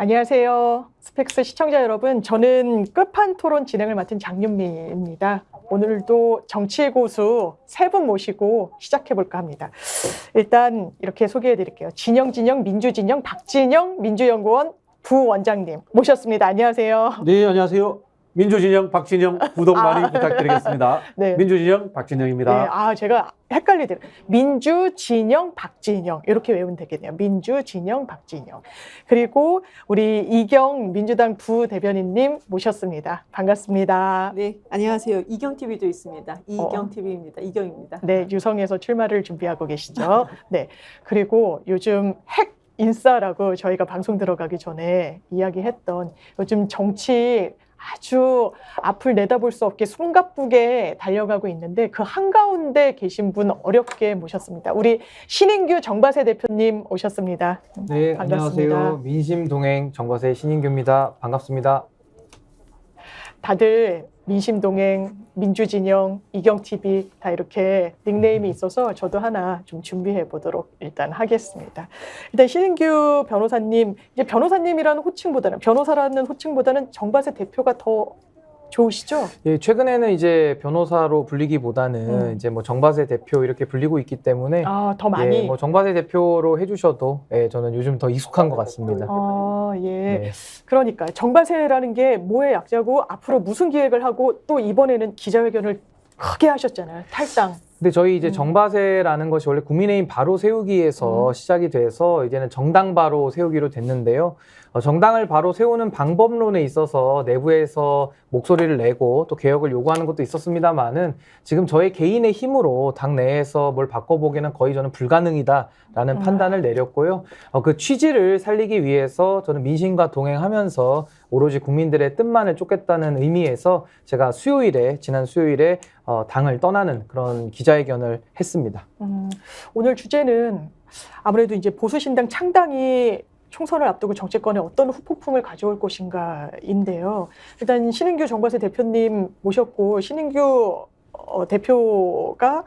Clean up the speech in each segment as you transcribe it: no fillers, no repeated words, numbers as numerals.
안녕하세요. 스펙스 시청자 여러분, 저는 끝판토론 진행을 맡은 장윤미입니다. 오늘도 정치의 고수 세 분 모시고 시작해볼까 합니다. 일단 이렇게 소개해드릴게요. 진영, 민주진영, 박진영 민주연구원 부원장님 모셨습니다. 안녕하세요. 네, 안녕하세요. 민주진영, 박진영 구독 많이 부탁드리겠습니다. 네. 민주진영, 박진영입니다. 네, 제가 헷갈리더라고요. 민주진영, 박진영 이렇게 외우면 되겠네요. 민주진영, 박진영. 그리고 우리 이경 민주당 부대변인님 모셨습니다. 반갑습니다. 네, 안녕하세요. 이경TV도 있습니다. 이경TV입니다. 이경입니다. 네, 유성에서 출마를 준비하고 계시죠. 네, 그리고 요즘 핵 인싸라고 저희가 방송 들어가기 전에 이야기했던 요즘 정치 아주 앞을 내다볼 수 없게 숨가쁘게 달려가고 있는데 그 한가운데 계신 분 어렵게 모셨습니다. 우리 신인규 정바세 대표님 오셨습니다. 네, 반갑습니다. 안녕하세요. 민심동행 정과세 신인규입니다. 반갑습니다. 다들 민심동행, 민주진영, 이경TV 다 이렇게 닉네임이 있어서 저도 하나 좀 준비해 보도록 일단 하겠습니다. 일단 신인규 변호사님, 이제 변호사님이라는 변호사라는 호칭보다는 정바세 대표가 더 좋으시죠? 예, 최근에는 이제 변호사로 불리기보다는 이제 뭐 정바세 대표 이렇게 불리고 있기 때문에 더 많이. 예, 뭐 정바세 대표로 해주셔도 예, 저는 요즘 더 익숙한 것 같습니다. 예. 네. 그러니까 정바세라는 게 뭐의 약자고 앞으로 무슨 기획을 하고 또 이번에는 기자회견을 크게 하셨잖아요. 탈당. 근데 저희 이제 정바세라는 것이 원래 국민의힘 바로 세우기에서 시작이 돼서 이제는 정당 바로 세우기로 됐는데요. 정당을 바로 세우는 방법론에 있어서 내부에서 목소리를 내고 또 개혁을 요구하는 것도 있었습니다만은 지금 저의 개인의 힘으로 당 내에서 뭘 바꿔보기는 거의 저는 불가능이다라는 판단을 내렸고요. 그 취지를 살리기 위해서 저는 민심과 동행하면서 오로지 국민들의 뜻만을 쫓겠다는 의미에서 제가 지난 수요일에 당을 떠나는 그런 기자회견을 했습니다. 오늘 주제는 아무래도 이제 보수신당 창당이 총선을 앞두고 정치권에 어떤 후폭풍을 가져올 것인가인데요. 일단 신인규 정바세 대표님 모셨고 신인규 대표가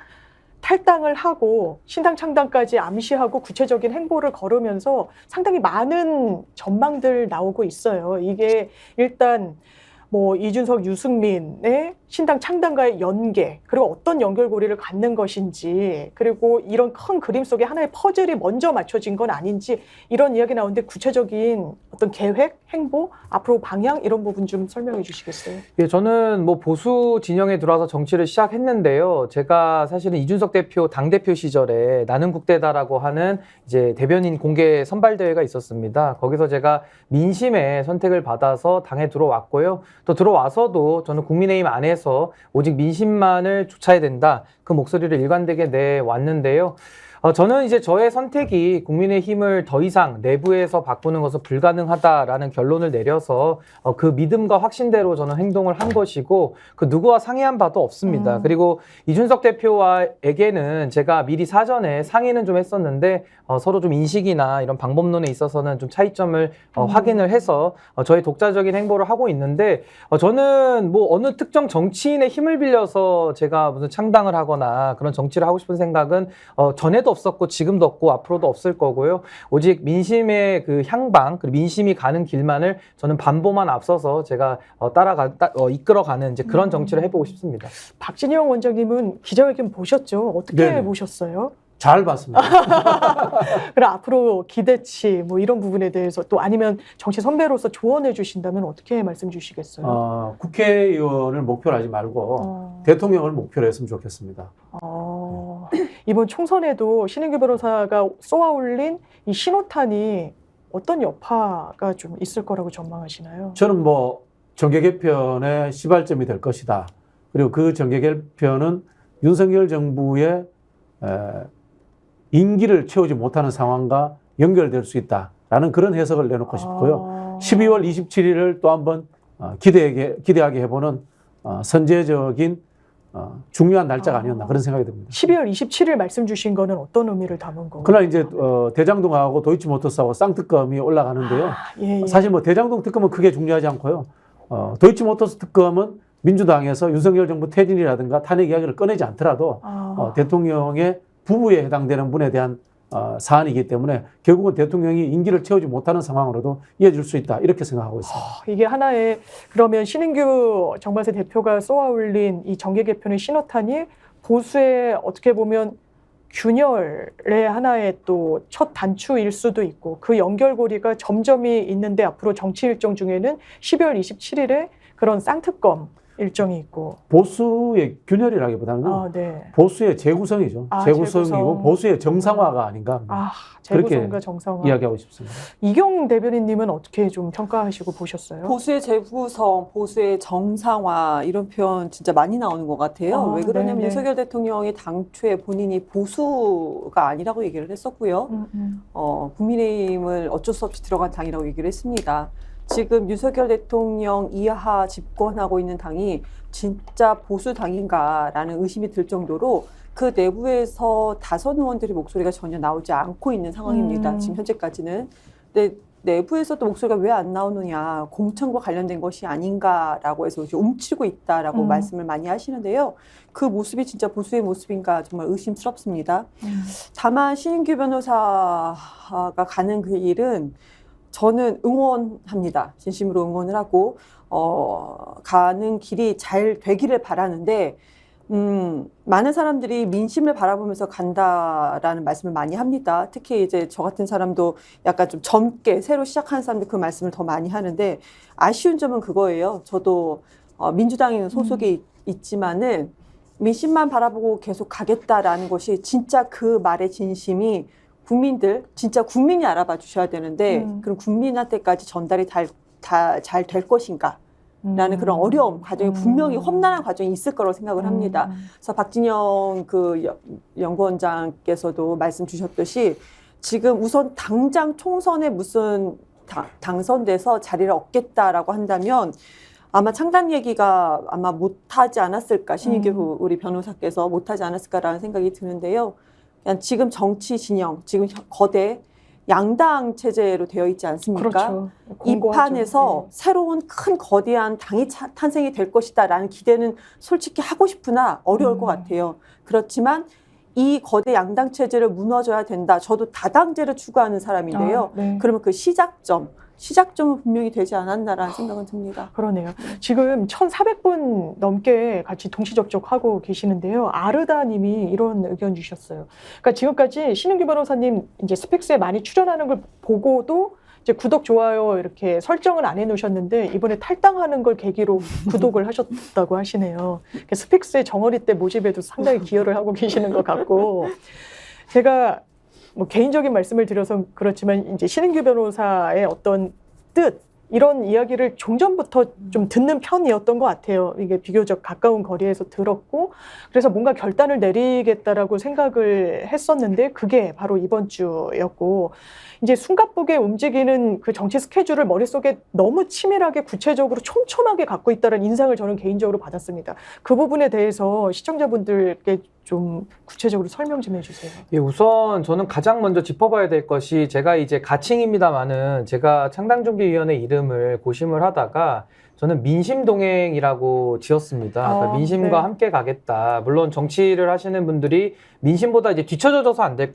탈당을 하고 신당 창당까지 암시하고 구체적인 행보를 걸으면서 상당히 많은 전망들 나오고 있어요. 이게 일단 뭐 이준석, 유승민의 신당 창당과의 연계, 그리고 어떤 연결고리를 갖는 것인지, 그리고 이런 큰 그림 속에 하나의 퍼즐이 먼저 맞춰진 건 아닌지 이런 이야기 나오는데 구체적인 어떤 계획, 행보, 앞으로 방향 이런 부분 좀 설명해 주시겠어요? 예, 저는 뭐 보수 진영에 들어와서 정치를 시작했는데요. 제가 사실은 이준석 대표 당대표 시절에 나는 국대다라고 하는 이제 대변인 공개 선발대회가 있었습니다. 거기서 제가 민심의 선택을 받아서 당에 들어왔고요. 또 들어와서도 저는 국민의힘 안에서 오직 민심만을 쫓아야 된다. 그 목소리를 일관되게 내왔는데요. 저는 이제 저의 선택이 국민의힘을 더 이상 내부에서 바꾸는 것은 불가능하다라는 결론을 내려서 그 믿음과 확신대로 저는 행동을 한 것이고 그 누구와 상의한 바도 없습니다. 그리고 이준석 대표와에게는 제가 미리 사전에 상의는 좀 했었는데 서로 좀 인식이나 이런 방법론에 있어서는 좀 차이점을 확인을 해서 저의 독자적인 행보를 하고 있는데 저는 뭐 어느 특정 정치인의 힘을 빌려서 제가 무슨 창당을 하거나 그런 정치를 하고 싶은 생각은 전에도 없었고 지금도 없고 앞으로도 없을 거고요. 오직 민심의 그 향방, 그리고 민심이 가는 길만을 저는 반보만 앞서서 제가 이끌어가는 이제 그런 정치를 해보고 싶습니다. 박진영 원장님은 기자회견 보셨죠? 어떻게 네네. 보셨어요? 잘 봤습니다. 그럼 앞으로 기대치 뭐 이런 부분에 대해서 또 아니면 정치 선배로서 조언해 주신다면 어떻게 말씀 주시겠어요? 국회의원을 목표로 하지 말고 대통령을 목표로 했으면 좋겠습니다. 이번 총선에도 신인규 변호사가 쏘아올린 이 신호탄이 어떤 여파가 좀 있을 거라고 전망하시나요? 저는 뭐 정계 개편의 시발점이 될 것이다. 그리고 그 정계 개편은 윤석열 정부의 임기를 채우지 못하는 상황과 연결될 수 있다라는 그런 해석을 내놓고 싶고요. 12월 27일을 또 한번 기대하게 해보는 선제적인 중요한 날짜가 아니었나 그런 생각이 듭니다. 12월 27일 말씀 주신 거는 어떤 의미를 담은 건가요? 그러나 이제 대장동하고 도이치모터스하고 쌍특검이 올라가는데요. 예. 사실 뭐 대장동 특검은 크게 중요하지 않고요. 도이치모터스 특검은 민주당에서 윤석열 정부 퇴진이라든가 탄핵 이야기를 꺼내지 않더라도 대통령의 부부에 해당되는 분에 대한 사안이기 때문에 결국은 대통령이 임기를 채우지 못하는 상황으로도 이어질 수 있다 이렇게 생각하고 있습니다. 이게 하나의 그러면 신인규 정관세 대표가 쏘아올린 이 정계 개편의 신호탄이 보수의 어떻게 보면 균열의 하나의 또 첫 단추일 수도 있고 그 연결고리가 점점이 있는데 앞으로 정치 일정 중에는 12월 27일에 그런 쌍특검 일정이 있고 보수의 균열이라기보다는 네. 보수의 재구성이죠. 재구성이고 재구성. 보수의 정상화가 아닌가 재구성과 그렇게 정상화. 이야기하고 싶습니다. 이경 대변인님은 어떻게 좀 평가하시고 보셨어요? 보수의 재구성, 보수의 정상화 이런 표현 진짜 많이 나오는 것 같아요. 왜 그러냐면 네네. 윤석열 대통령이 당초에 본인이 보수가 아니라고 얘기를 했었고요. 국민의힘을 어쩔 수 없이 들어간 당이라고 얘기를 했습니다. 지금 윤석열 대통령 이하 집권하고 있는 당이 진짜 보수 당인가라는 의심이 들 정도로 그 내부에서 다선 의원들의 목소리가 전혀 나오지 않고 있는 상황입니다. 지금 현재까지는. 근데 내부에서도 목소리가 왜 안 나오느냐, 공천과 관련된 것이 아닌가라고 해서 이제 움츠리고 있다라고 말씀을 많이 하시는데요. 그 모습이 진짜 보수의 모습인가 정말 의심스럽습니다. 다만 신인규 변호사가 가는 그 일은 저는 응원합니다. 진심으로 응원을 하고 가는 길이 잘 되기를 바라는데 많은 사람들이 민심을 바라보면서 간다라는 말씀을 많이 합니다. 특히 이제 저 같은 사람도 약간 좀 젊게 새로 시작하는 사람들 그 말씀을 더 많이 하는데 아쉬운 점은 그거예요. 저도 민주당에 소속이 있지만은 민심만 바라보고 계속 가겠다라는 것이 진짜 그 말의 진심이 국민들, 진짜 국민이 알아봐 주셔야 되는데 그럼 국민한테까지 전달이 잘 될 것인가? 라는 그런 어려움, 과정이 분명히 험난한 과정이 있을 거라고 생각을 합니다. 그래서 박진영 그 연구원장께서도 말씀 주셨듯이 지금 우선 당장 총선에 무슨 당선돼서 자리를 얻겠다라고 한다면 아마 창당 얘기가 아마 못하지 않았을까, 신인규 우리 변호사께서 못하지 않았을까라는 생각이 드는데요. 그냥 지금 정치 진영, 지금 거대 양당 체제로 되어 있지 않습니까? 그렇죠. 이 판에서 새로운 큰 거대한 당이 탄생이 될 것이다라는 기대는 솔직히 하고 싶으나 어려울 것 같아요. 그렇지만 이 거대 양당 체제를 무너져야 된다. 저도 다당제를 추구하는 사람인데요. 그러면 그 시작점은 분명히 되지 않았나라는 생각은 듭니다. 그러네요. 지금 1,400분 넘게 같이 동시 접촉하고 계시는데요. 아르다 님이 이런 의견 주셨어요. 그러니까 지금까지 신인규 변호사님 이제 스펙스에 많이 출연하는 걸 보고도 이제 구독, 좋아요 이렇게 설정을 안 해놓으셨는데 이번에 탈당하는 걸 계기로 구독을 하셨다고 하시네요. 스펙스의 정어리 때 모집에도 상당히 기여를 하고 계시는 것 같고 제가 뭐 개인적인 말씀을 드려서 그렇지만 이제 신인규 변호사의 어떤 뜻 이런 이야기를 종전부터 좀 듣는 편이었던 것 같아요. 이게 비교적 가까운 거리에서 들었고 그래서 뭔가 결단을 내리겠다라고 생각을 했었는데 그게 바로 이번 주였고 이제 숨가쁘게 움직이는 그 정치 스케줄을 머릿속에 너무 치밀하게 구체적으로 촘촘하게 갖고 있다는 인상을 저는 개인적으로 받았습니다. 그 부분에 대해서 시청자분들께 좀 구체적으로 설명 좀 해주세요. 예, 우선 저는 가장 먼저 짚어봐야 될 것이 제가 이제 가칭입니다만은 제가 창당준비위원회 이름을 고심을 하다가 저는 민심동행이라고 지었습니다. 그러니까 민심과 함께 가겠다. 물론 정치를 하시는 분들이 민심보다 이제 뒤쳐져서 안 될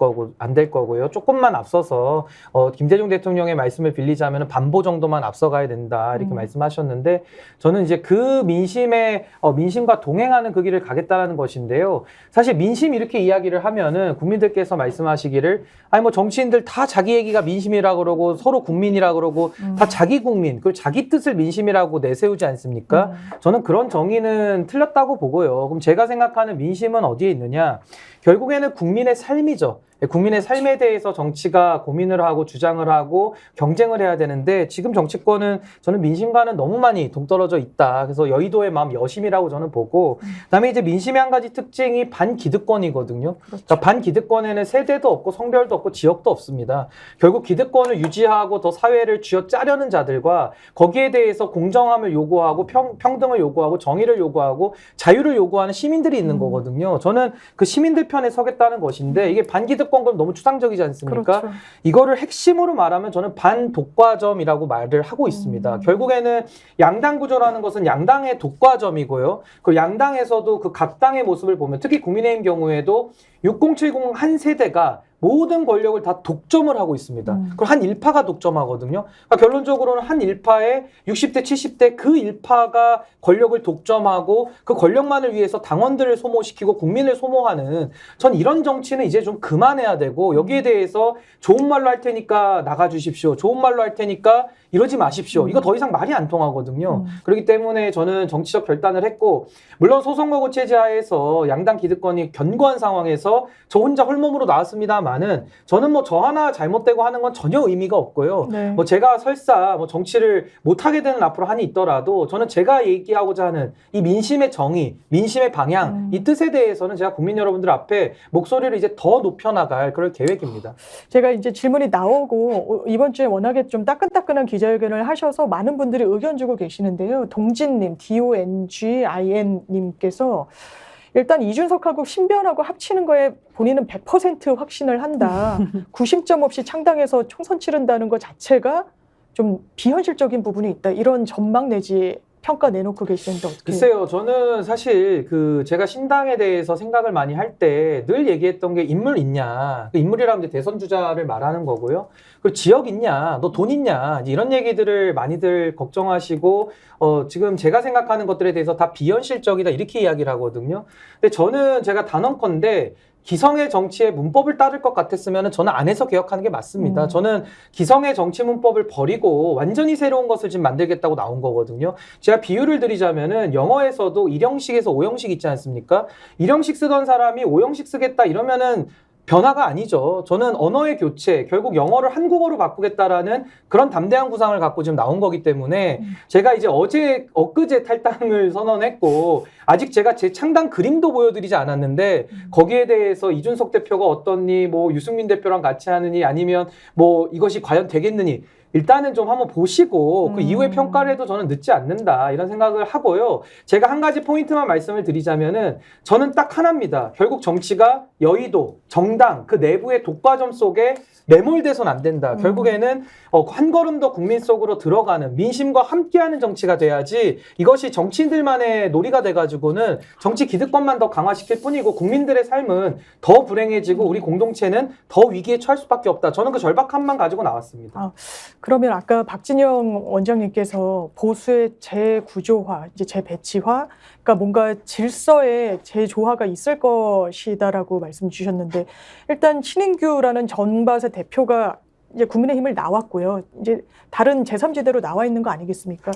거고요. 조금만 앞서서 김대중 대통령의 말씀을 빌리자면 반보 정도만 앞서가야 된다 이렇게 말씀하셨는데 저는 이제 그 민심과 동행하는 그 길을 가겠다라는 것인데요. 사실 민심 이렇게 이야기를 하면은 국민들께서 말씀하시기를 아니 뭐 정치인들 다 자기 얘기가 민심이라 그러고 서로 국민이라 그러고 다 자기 국민 그 자기 뜻을 민심이라고 내세우지 않습니까? 저는 그런 정의는 틀렸다고 보고요. 그럼 제가 생각하는 민심은 어디에 있느냐? 결국에는 국민의 삶이죠. 국민의 삶에 대해서 정치가 고민을 하고 주장을 하고 경쟁을 해야 되는데 지금 정치권은 저는 민심과는 너무 많이 동떨어져 있다. 그래서 여의도의 마음 여심이라고 저는 보고 그다음에 이제 민심의 한 가지 특징이 반기득권이거든요. 그러니까 반기득권에는 세대도 없고 성별도 없고 지역도 없습니다. 결국 기득권을 유지하고 더 사회를 쥐어짜려는 자들과 거기에 대해서 공정함을 요구하고 평등을 요구하고 정의를 요구하고 자유를 요구하는 시민들이 있는 거거든요. 저는 그 시민들 편에 서겠다는 것인데 이게 반기득권 그럼 너무 추상적이지 않습니까? 그렇죠. 이거를 핵심으로 말하면 저는 반독과점이라고 말을 하고 있습니다. 결국에는 양당 구조라는 것은 양당의 독과점이고요. 그 양당에서도 그 각 당의 모습을 보면 특히 국민의힘 경우에도 6070 한 세대가 모든 권력을 다 독점을 하고 있습니다. 그리고 한 일파가 독점하거든요. 그러니까 결론적으로는 한 일파의 60대, 70대 그 일파가 권력을 독점하고 그 권력만을 위해서 당원들을 소모시키고 국민을 소모하는, 전 이런 정치는 이제 좀 그만해야 되고, 여기에 대해서 좋은 말로 할 테니까 나가주십시오. 좋은 말로 할 테니까 이러지 마십시오. 이거 더 이상 말이 안 통하거든요. 그렇기 때문에 저는 정치적 결단을 했고, 물론 소선거구 체제 하에서 양당 기득권이 견고한 상황에서 저 혼자 홀몸으로 나왔습니다만은, 저는 뭐 저 하나 잘못되고 하는 건 전혀 의미가 없고요. 네. 뭐 제가 설사 뭐 정치를 못하게 되는 앞으로 한이 있더라도 저는 제가 얘기하고자 하는 이 민심의 정의, 민심의 방향, 이 뜻에 대해서는 제가 국민 여러분들 앞에 목소리를 이제 더 높여나갈 그럴 계획입니다. 제가 이제 질문이 나오고 이번 주에 워낙에 좀 따끈따끈한 기자회견을 하셔서 많은 분들이 의견 주고 계시는데요. 동진님, DONGIN님께서 일단 이준석하고 신변하고 합치는 거에 본인은 100% 확신을 한다. 구심점 없이 창당해서 총선 치른다는 것 자체가 좀 비현실적인 부분이 있다. 이런 전망 내지 평가 내놓고 계시는데 어떻게? 글쎄요, 저는 사실 그 제가 신당에 대해서 생각을 많이 할 때 늘 얘기했던 게 인물 있냐, 그 인물이라면 이제 대선 주자를 말하는 거고요. 그리고 지역 있냐, 너 돈 있냐, 이제 이런 얘기들을 많이들 걱정하시고 지금 제가 생각하는 것들에 대해서 다 비현실적이다 이렇게 이야기를 하거든요. 근데 저는 제가 단언컨대 기성의 정치의 문법을 따를 것 같았으면 저는 안에서 개혁하는 게 맞습니다. 저는 기성의 정치 문법을 버리고 완전히 새로운 것을 지금 만들겠다고 나온 거거든요. 제가 비유를 드리자면은 영어에서도 1형식에서 5형식 있지 않습니까? 1형식 쓰던 사람이 5형식 쓰겠다 이러면은 변화가 아니죠. 저는 언어의 교체, 결국 영어를 한국어로 바꾸겠다라는 그런 담대한 구상을 갖고 지금 나온 거기 때문에 제가 이제 엊그제 탈당을 선언했고, 아직 제가 제 창당 그림도 보여드리지 않았는데, 거기에 대해서 이준석 대표가 어떻니, 뭐 유승민 대표랑 같이 하느니, 아니면 뭐 이것이 과연 되겠느니, 일단은 좀 한번 보시고 그 이후에 평가를 해도 저는 늦지 않는다 이런 생각을 하고요. 제가 한 가지 포인트만 말씀을 드리자면은 저는 딱 하나입니다. 결국 정치가 여의도, 정당 그 내부의 독과점 속에 매몰돼서는 안 된다. 결국에는 한 걸음 더 국민 속으로 들어가는, 민심과 함께하는 정치가 돼야지, 이것이 정치인들만의 놀이가 돼가지고는 정치 기득권만 더 강화시킬 뿐이고 국민들의 삶은 더 불행해지고 우리 공동체는 더 위기에 처할 수밖에 없다. 저는 그 절박함만 가지고 나왔습니다. 그러면 아까 박진영 원장님께서 보수의 재구조화, 이제 재배치화, 그러니까 뭔가 질서의 재조화가 있을 것이다라고 말씀 주셨는데, 일단 신인규라는 전밭의 대표가 이제 국민의힘을 나왔고요. 이제 다른 제3지대로 나와 있는 거 아니겠습니까?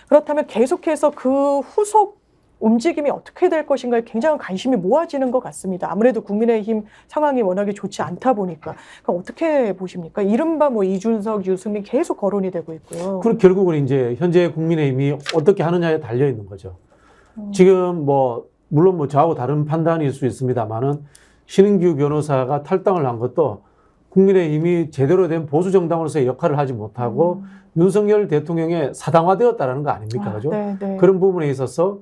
그렇다면 계속해서 그 후속 움직임이 어떻게 될 것인가에 굉장한 관심이 모아지는 것 같습니다. 아무래도 국민의힘 상황이 워낙에 좋지 않다 보니까. 그러니까 어떻게 보십니까? 이른바 뭐 이준석, 유승민 계속 거론이 되고 있고요. 그리고 결국은 이제 현재 국민의힘이 어떻게 하느냐에 달려 있는 거죠. 지금 뭐 물론 뭐 저하고 다른 판단일 수 있습니다만은 신인규 변호사가 탈당을 한 것도 국민의힘이 제대로 된 보수 정당으로서의 역할을 하지 못하고 윤석열 대통령의 사당화되었다라는 거 아닙니까? 그죠? 네, 네. 그런 부분에 있어서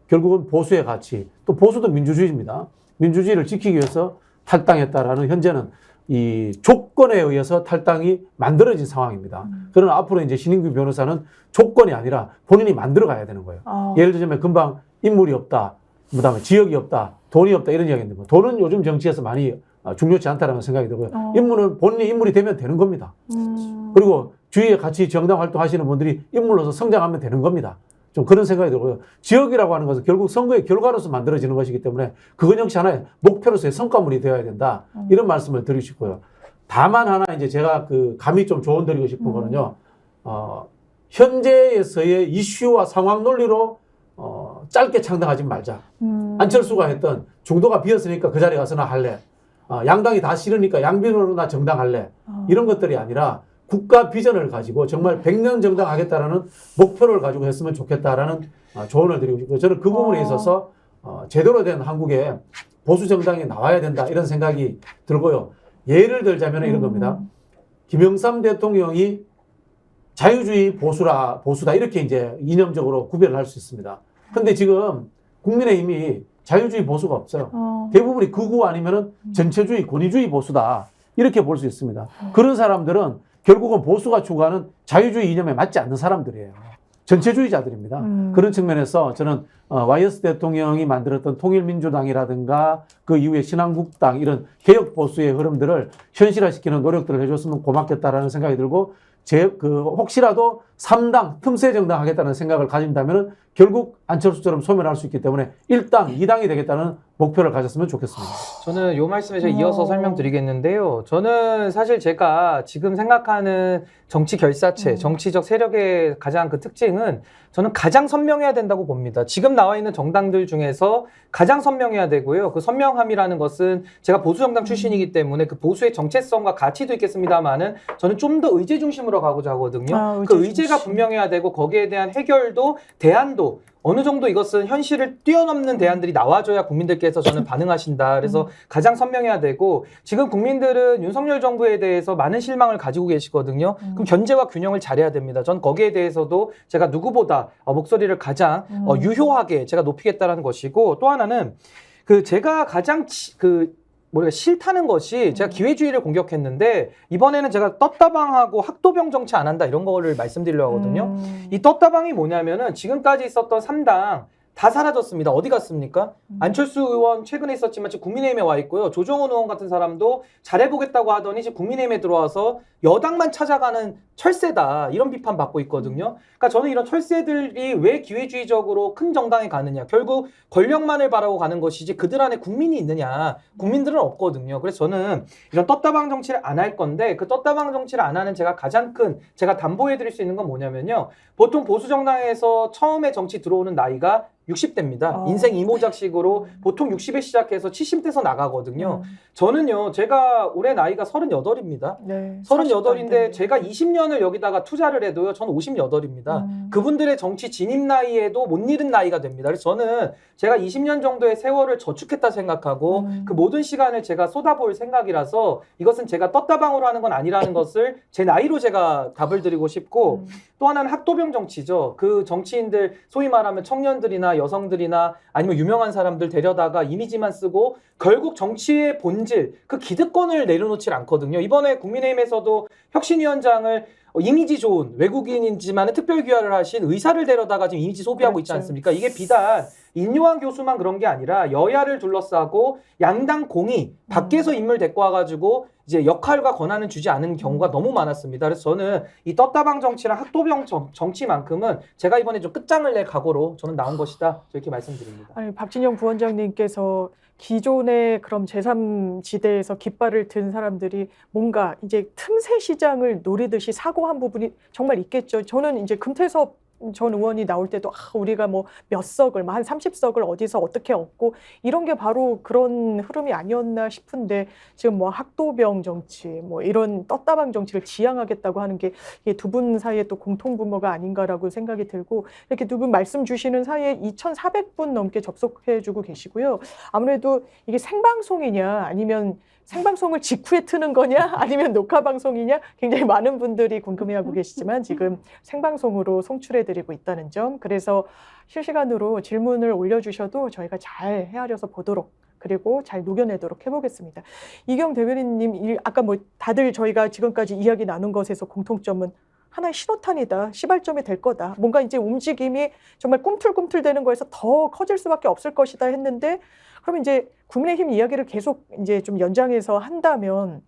결국은 보수의 가치, 또 보수도 민주주의입니다. 민주주의를 지키기 위해서 탈당했다라는, 현재는 이 조건에 의해서 탈당이 만들어진 상황입니다. 그러나 앞으로 이제 신인규 변호사는 조건이 아니라 본인이 만들어 가야 되는 거예요. 예를 들자면 금방 인물이 없다, 그다음에 지역이 없다, 돈이 없다 이런 이야기인데, 뭐 돈은 요즘 정치에서 많이 중요치 않다라는 생각이 들고요. 인물은 본인이 인물이 되면 되는 겁니다. 그리고 주위에 같이 정당 활동하시는 분들이 인물로서 성장하면 되는 겁니다. 좀 그런 생각이 들고요. 지역이라고 하는 것은 결국 선거의 결과로서 만들어지는 것이기 때문에 그것 역시 하나의 목표로서의 성과물이 되어야 된다. 이런 말씀을 드리고 싶고요. 다만 하나 이제 제가 그 감히 좀 조언 드리고 싶은 거는요. 현재에서의 이슈와 상황 논리로 짧게 창당하지 말자. 안철수가 했던 중도가 비었으니까 그 자리에 가서나 할래. 양당이 다 싫으니까 양변으로나 정당할래. 이런 것들이 아니라 국가 비전을 가지고 정말 100년 정당하겠다라는 목표를 가지고 했으면 좋겠다라는 조언을 드리고 싶고요. 저는 그 부분에 있어서 제대로 된 한국의 보수 정당이 나와야 된다 이런 생각이 들고요. 예를 들자면 이런 겁니다. 김영삼 대통령이 자유주의 보수다 이렇게 이제 이념적으로 구별을 할 수 있습니다. 근데 지금 국민의힘이 자유주의 보수가 없어요. 대부분이 극우 아니면은 전체주의, 권위주의 보수다 이렇게 볼 수 있습니다. 그런 사람들은 결국은 보수가 추구하는 자유주의 이념에 맞지 않는 사람들이에요. 전체주의자들입니다. 그런 측면에서 저는 YS 대통령이 만들었던 통일민주당이라든가 그 이후에 신한국당 이런 개혁 보수의 흐름들을 현실화시키는 노력들을 해줬으면 고맙겠다라는 생각이 들고 혹시라도 3당 틈새 정당 하겠다는 생각을 가진다면 결국 안철수처럼 소멸할 수 있기 때문에 1당, 2당이 되겠다는 목표를 가졌으면 좋겠습니다. 저는 요 말씀에 이어서 설명드리겠는데요. 저는 사실 제가 지금 생각하는 정치 결사체, 정치적 세력의 가장 그 특징은 저는 가장 선명해야 된다고 봅니다. 지금 나와 있는 정당들 중에서 가장 선명해야 되고요. 그 선명함이라는 것은 제가 보수정당 출신이기 때문에 그 보수의 정체성과 가치도 있겠습니다만은 저는 좀 더 의제 중심으로 가고자 하거든요. 그 의제가 분명해야 되고 거기에 대한 해결도 대안도 어느 정도 이것은 현실을 뛰어넘는 대안들이 나와줘야 국민들께서 저는 반응하신다. 그래서 가장 선명해야 되고 지금 국민들은 윤석열 정부에 대해서 많은 실망을 가지고 계시거든요. 그럼 견제와 균형을 잘해야 됩니다. 전 거기에 대해서도 제가 누구보다 목소리를 가장 유효하게 제가 높이겠다라는 것이고 또 하나는 제가 가장 싫다는 것이 제가 기회주의를 공격했는데 이번에는 제가 떴다방하고 학도병 정치 안 한다 이런 거를 말씀드리려고 하거든요. 이 떴다방이 뭐냐면은 지금까지 있었던 3당 다 사라졌습니다. 어디 갔습니까? 안철수 의원 최근에 있었지만 지금 국민의힘에 와 있고요. 조정훈 의원 같은 사람도 잘해보겠다고 하더니 지금 국민의힘에 들어와서 여당만 찾아가는 철새다 이런 비판 받고 있거든요. 그러니까 저는 이런 철새들이 왜 기회주의적으로 큰 정당에 가느냐 결국 권력만을 바라고 가는 것이지 그들 안에 국민이 있느냐 국민들은 없거든요. 그래서 저는 이런 떴다방 정치를 안 할 건데 그 떴다방 정치를 안 하는 제가 제가 담보해드릴 수 있는 건 뭐냐면요. 보통 보수정당에서 처음에 정치 들어오는 나이가 60대입니다. 인생 이모작식으로 보통 60에 시작해서 70대에서 나가거든요. 저는요, 제가 올해 나이가 38입니다. 네, 38인데 제가 20년을 여기다가 투자를 해도요, 저는 58입니다. 그분들의 정치 진입 나이에도 못 잃은 나이가 됩니다. 그래서 저는 제가 20년 정도의 세월을 저축했다 생각하고 그 모든 시간을 제가 쏟아볼 생각이라서 이것은 제가 떴다방으로 하는 건 아니라는 것을 제 나이로 제가 답을 드리고 싶고 또 하나는 학도병 정치죠. 그 정치인들 소위 말하면 청년들이나 여성들이나 아니면 유명한 사람들 데려다가 이미지만 쓰고 결국 정치의 본질, 그 기득권을 내려놓질 않거든요. 이번에 국민의힘에서도 혁신위원장을 이미지 좋은 외국인이지만 특별 귀화를 하신 의사를 데려다가 지금 이미지 소비하고 있지 않습니까? 이게 비단 인요한 교수만 그런 게 아니라 여야를 둘러싸고 양당 공이 밖에서 인물 데리고 와가지고 이제 역할과 권한을 주지 않은 경우가 너무 많았습니다. 그래서 저는 이 떴다방 정치랑 학도병 정치만큼은 제가 이번에 좀 끝장을 낼 각오로 저는 나온 것이다. 이렇게 말씀드립니다. 아니, 박진영 부원장님께서 기존의 그럼 제3지대에서 깃발을 든 사람들이 뭔가 이제 틈새 시장을 노리듯이 사고한 부분이 정말 있겠죠. 저는 이제 금태섭 전 의원이 나올 때도 우리가 뭐 몇 석을 한 30석을 어디서 어떻게 얻고 이런 게 바로 그런 흐름이 아니었나 싶은데 지금 뭐 학도병 정치 뭐 이런 떴다방 정치를 지향하겠다고 하는 게 두 분 사이에 또 공통분모가 아닌가라고 생각이 들고 이렇게 두 분 말씀 주시는 사이에 2,400분 넘게 접속해주고 계시고요. 아무래도 이게 생방송이냐 아니면 생방송을 직후에 트는 거냐 아니면 녹화 방송이냐 굉장히 많은 분들이 궁금해하고 계시지만 지금 생방송으로 송출해드리고 있다는 점, 그래서 실시간으로 질문을 올려주셔도 저희가 잘 헤아려서 보도록 그리고 잘 녹여내도록 해보겠습니다. 이경 대변인님, 아까 뭐 다들 저희가 지금까지 이야기 나눈 것에서 공통점은 하나의 신호탄이다, 시발점이 될 거다, 뭔가 이제 움직임이 정말 꿈틀꿈틀대는 거에서 더 커질 수밖에 없을 것이다 했는데, 그러면 이제 국민의힘 이야기를 계속 이제 좀 연장해서 한다면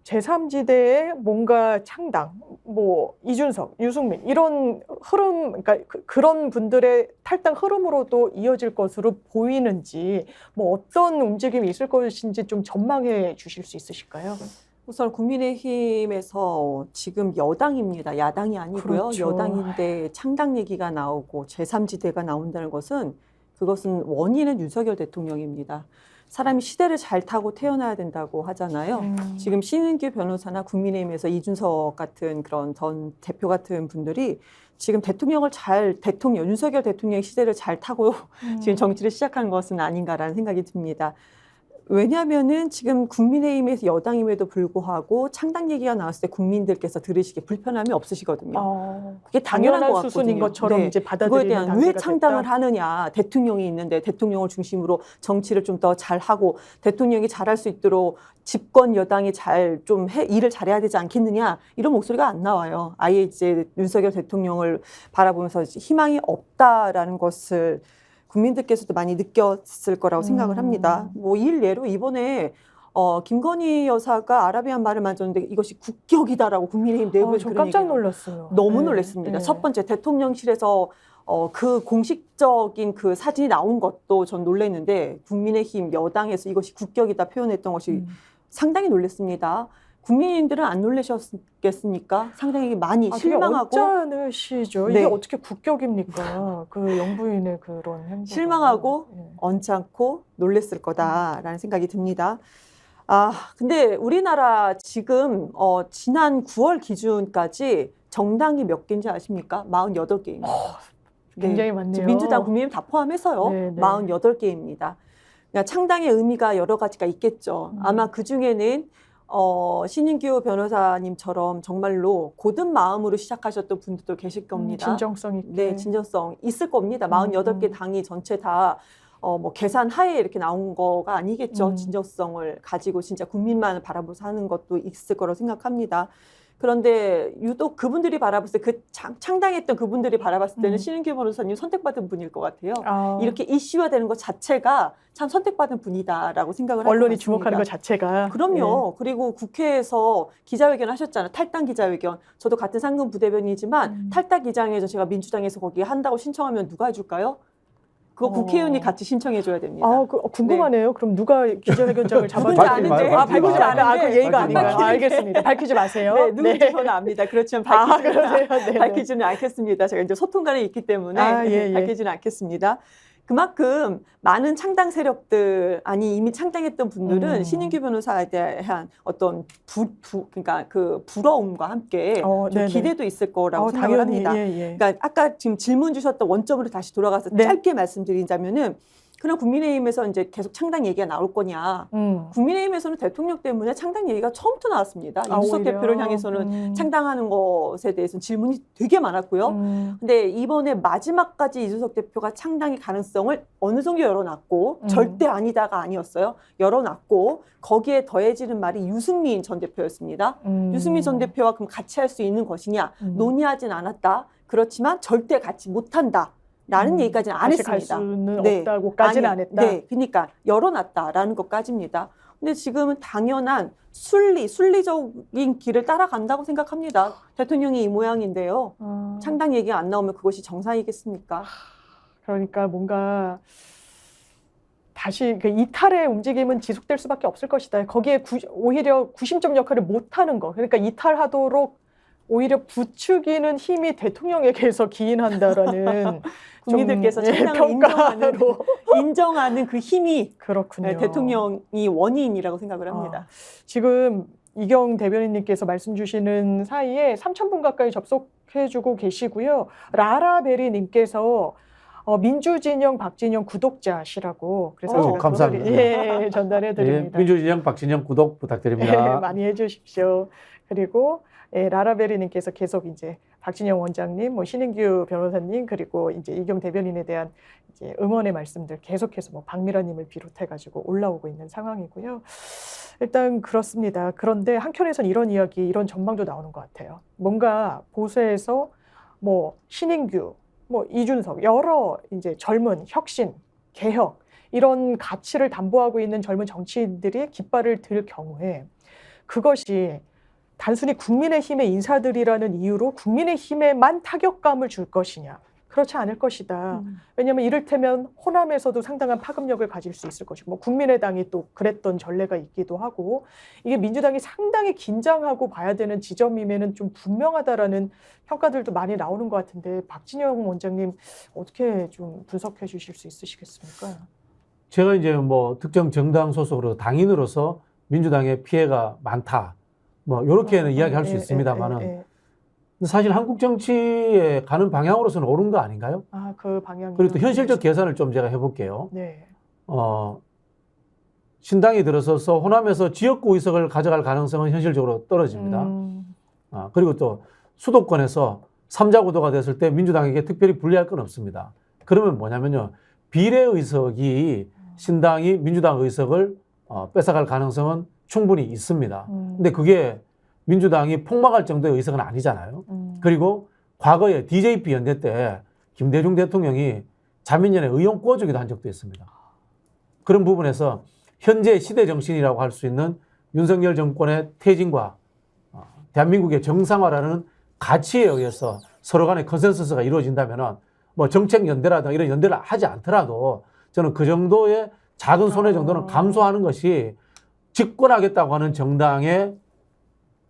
제3지대의 뭔가 창당, 뭐 이준석, 유승민 이런 흐름, 그러니까 그런 분들의 탈당 흐름으로도 이어질 것으로 보이는지, 뭐 어떤 움직임이 있을 것인지 좀 전망해 주실 수 있으실까요? 우선 국민의힘에서 지금 여당입니다. 야당이 아니고요. 그렇죠. 여당인데 창당 얘기가 나오고 제3지대가 나온다는 것은 그것은 원인은 윤석열 대통령입니다. 사람이 시대를 잘 타고 태어나야 된다고 하잖아요. 지금 신은규 변호사나 국민의힘에서 이준석 같은 그런 전 대표 같은 분들이 지금 윤석열 대통령의 시대를 잘 타고 지금 정치를 시작한 것은 아닌가라는 생각이 듭니다. 왜냐하면은 지금 국민의힘에서 여당임에도 불구하고 창당 얘기가 나왔을 때 국민들께서 들으시기에 불편함이 없으시거든요. 그게 당연한 것 수순인 같거든요. 것처럼 이제 받아들이는 그거에 대한 단계가 왜 창당을 됐다? 하느냐. 대통령이 있는데 대통령을 중심으로 정치를 좀 더 잘하고 대통령이 잘할 수 있도록 집권 여당이 일을 잘해야 되지 않겠느냐. 이런 목소리가 안 나와요. 아예 이제 윤석열 대통령을 바라보면서 희망이 없다라는 것을 국민들께서도 많이 느꼈을 거라고 생각을 합니다. 뭐 일례로 이번에 김건희 여사가 아라비안 말을 만졌는데 이것이 국격이다라고 국민의힘 내부에서 저 그런 깜짝 얘기가 놀랐어요. 너무 네. 놀랐습니다. 네. 첫 번째 대통령실에서 그 공식적인 그 사진이 나온 것도 전 놀랐는데 국민의힘 여당에서 이것이 국격이다 표현했던 것이 상당히 놀랐습니다. 국민들은 안 놀라셨겠습니까? 상당히 많이 실망하고 되게 언짢으시죠. 네. 이게 어떻게 국격입니까? 그 영부인의 그런 행동. 실망하고 언짢고 놀랬을 거다라는 생각이 듭니다. 근데 우리나라 지금 지난 9월 기준까지 정당이 몇 개인지 아십니까? 48개입니다. 굉장히 많네요. 민주당, 국민의힘 다 포함해서요. 네, 네. 48개입니다. 그러니까 창당의 의미가 여러 가지가 있겠죠. 아마 그중에는 신인규 변호사님처럼 정말로 고든 마음으로 시작하셨던 분들도 계실 겁니다. 진정성 있게. 네, 진정성 있을 겁니다. 48개 당이 전체 다 뭐 계산 하에 이렇게 나온 거가 아니겠죠. 진정성을 가지고 진짜 국민만을 바라보면서 하는 것도 있을 거라고 생각합니다. 그런데 유독 그분들이 바라봤을 때 그 창당했던 그분들이 바라봤을 때는 신인규 변호사님 선택받은 분일 것 같아요. 이렇게 이슈화되는 것 자체가 참 선택받은 분이다라고 생각을 하고 언론이 주목하는 것 자체가. 그럼요. 그리고 국회에서 기자회견 하셨잖아요. 탈당 기자회견. 저도 같은 상근 부대변이지만 탈당 기자회견 제가 민주당에서 거기 한다고 신청하면 누가 해줄까요? 그거 국회의원이 같이 신청해줘야 됩니다. 궁금하네요. 그럼 누가 기자회견장을 누군지 잡아주는지. 아는데. 밝히지 않아요. 그 예의가 밝히지 아닌가요? 마세요. 알겠습니다. 밝히지 마세요. 네, 누군지 저는 압니다. 그렇지만 밝히지는 않겠습니다. 제가 이제 소통관에 있기 때문에 밝히지는 않겠습니다. 그만큼 많은 창당 세력들, 이미 창당했던 분들은 신인규 변호사에 대한 어떤 그러니까 그 부러움과 함께 좀 기대도 있을 거라고 생각을 합니다. 그러니까 아까 지금 질문 주셨던 원점으로 다시 돌아가서 짧게 말씀드리자면은 그럼 국민의힘에서 이제 계속 창당 얘기가 나올 거냐. 국민의힘에서는 대통령 때문에 창당 얘기가 처음부터 나왔습니다. 이준석 대표를 향해서는 창당하는 것에 대해서는 질문이 되게 많았고요. 근데 이번에 마지막까지 이준석 대표가 창당의 가능성을 어느 정도 열어놨고 절대 아니다가 아니었어요. 열어놨고 거기에 더해지는 말이 유승민 전 대표였습니다. 유승민 전 대표와 그럼 같이 할 수 있는 것이냐. 논의하진 않았다. 그렇지만 절대 같이 못한다. 라는 얘기까지는 안 했습니다. 갈 수는 없다고까지는 안 했다. 네, 그러니까 열어놨다라는 것까지입니다. 근데 지금은 당연한 순리적인 길을 따라간다고 생각합니다. 대통령이 이 모양인데요. 창당 얘기가 안 나오면 그것이 정상이겠습니까? 그러니까 뭔가 다시 그 이탈의 움직임은 지속될 수밖에 없을 것이다. 거기에 오히려 구심점 역할을 못하는 거. 그러니까 이탈하도록 오히려 부추기는 힘이 대통령에게서 기인한다라는 국민들께서 창당을 인정하는 그 힘이 그렇군요. 대통령이 원인이라고 생각을 합니다. 지금 이경 대변인님께서 말씀 주시는 사이에 3,000분 가까이 접속해주고 계시고요. 라라베리님께서 민주진영 박진영 구독자시라고 그래서 감사합니다. 전달해드립니다. 민주진영 박진영 구독 부탁드립니다. 많이 해주십시오. 그리고 라라베리님께서 계속 이제 박진영 원장님, 신인규 변호사님, 그리고 이제 이경 대변인에 대한 이제 응원의 말씀들 계속해서 박미라님을 비롯해가지고 올라오고 있는 상황이고요. 일단 그렇습니다. 그런데 한켠에선 이런 이야기, 이런 전망도 나오는 것 같아요. 뭔가 보수에서 신인규, 이준석, 여러 이제 젊은 혁신, 개혁 이런 가치를 담보하고 있는 젊은 정치인들이 깃발을 들 경우에 그것이 단순히 국민의힘의 인사들이라는 이유로 국민의힘에만 타격감을 줄 것이냐. 그렇지 않을 것이다. 왜냐하면 이를테면 호남에서도 상당한 파급력을 가질 수 있을 것이고 국민의당이 또 그랬던 전례가 있기도 하고 이게 민주당이 상당히 긴장하고 봐야 되는 지점임에는 좀 분명하다라는 평가들도 많이 나오는 것 같은데 박진영 원장님 어떻게 좀 분석해 주실 수 있으시겠습니까? 제가 이제 특정 정당 소속으로 당인으로서 민주당의 피해가 많다. 이렇게는 이야기할 수 있습니다만은 사실 한국 정치에 가는 방향으로서는 옳은 거 아닌가요? 그 방향이. 그리고 또 현실적 계산을 좀 제가 해볼게요. 네. 신당이 들어서서 호남에서 지역구 의석을 가져갈 가능성은 현실적으로 떨어집니다. 그리고 또 수도권에서 3자 구도가 됐을 때 민주당에게 특별히 불리할 건 없습니다. 그러면 뭐냐면요. 비례 의석이 신당이 민주당 의석을 뺏어갈 가능성은 충분히 있습니다. 근데 그게 민주당이 폭망할 정도의 의석은 아니잖아요. 그리고 과거에 DJP 연대 때 김대중 대통령이 자민련에 의원 꿔주기도 한 적도 있습니다. 그런 부분에서 현재 시대 정신이라고 할 수 있는 윤석열 정권의 퇴진과 대한민국의 정상화라는 가치에 의해서 서로 간의 컨센서스가 이루어진다면은 뭐 정책 연대라든가 이런 연대를 하지 않더라도 저는 그 정도의 작은 손해 정도는 감수하는 것이 집권하겠다고 하는 정당의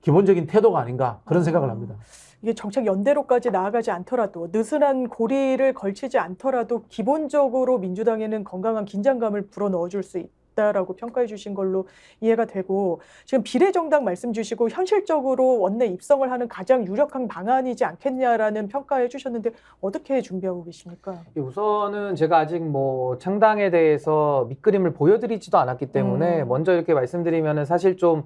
기본적인 태도가 아닌가 그런 생각을 합니다. 이게 정책 연대로까지 나아가지 않더라도 느슨한 고리를 걸치지 않더라도 기본적으로 민주당에는 건강한 긴장감을 불어넣어줄 수 있다라고 평가해 주신 걸로 이해가 되고 지금 비례정당 말씀 주시고 현실적으로 원내 입성을 하는 가장 유력한 방안이지 않겠냐라는 평가해 주셨는데 어떻게 준비하고 계십니까? 우선은 제가 아직 뭐 창당에 대해서 밑그림을 보여드리지도 않았기 때문에 먼저 이렇게 말씀드리면은 사실 좀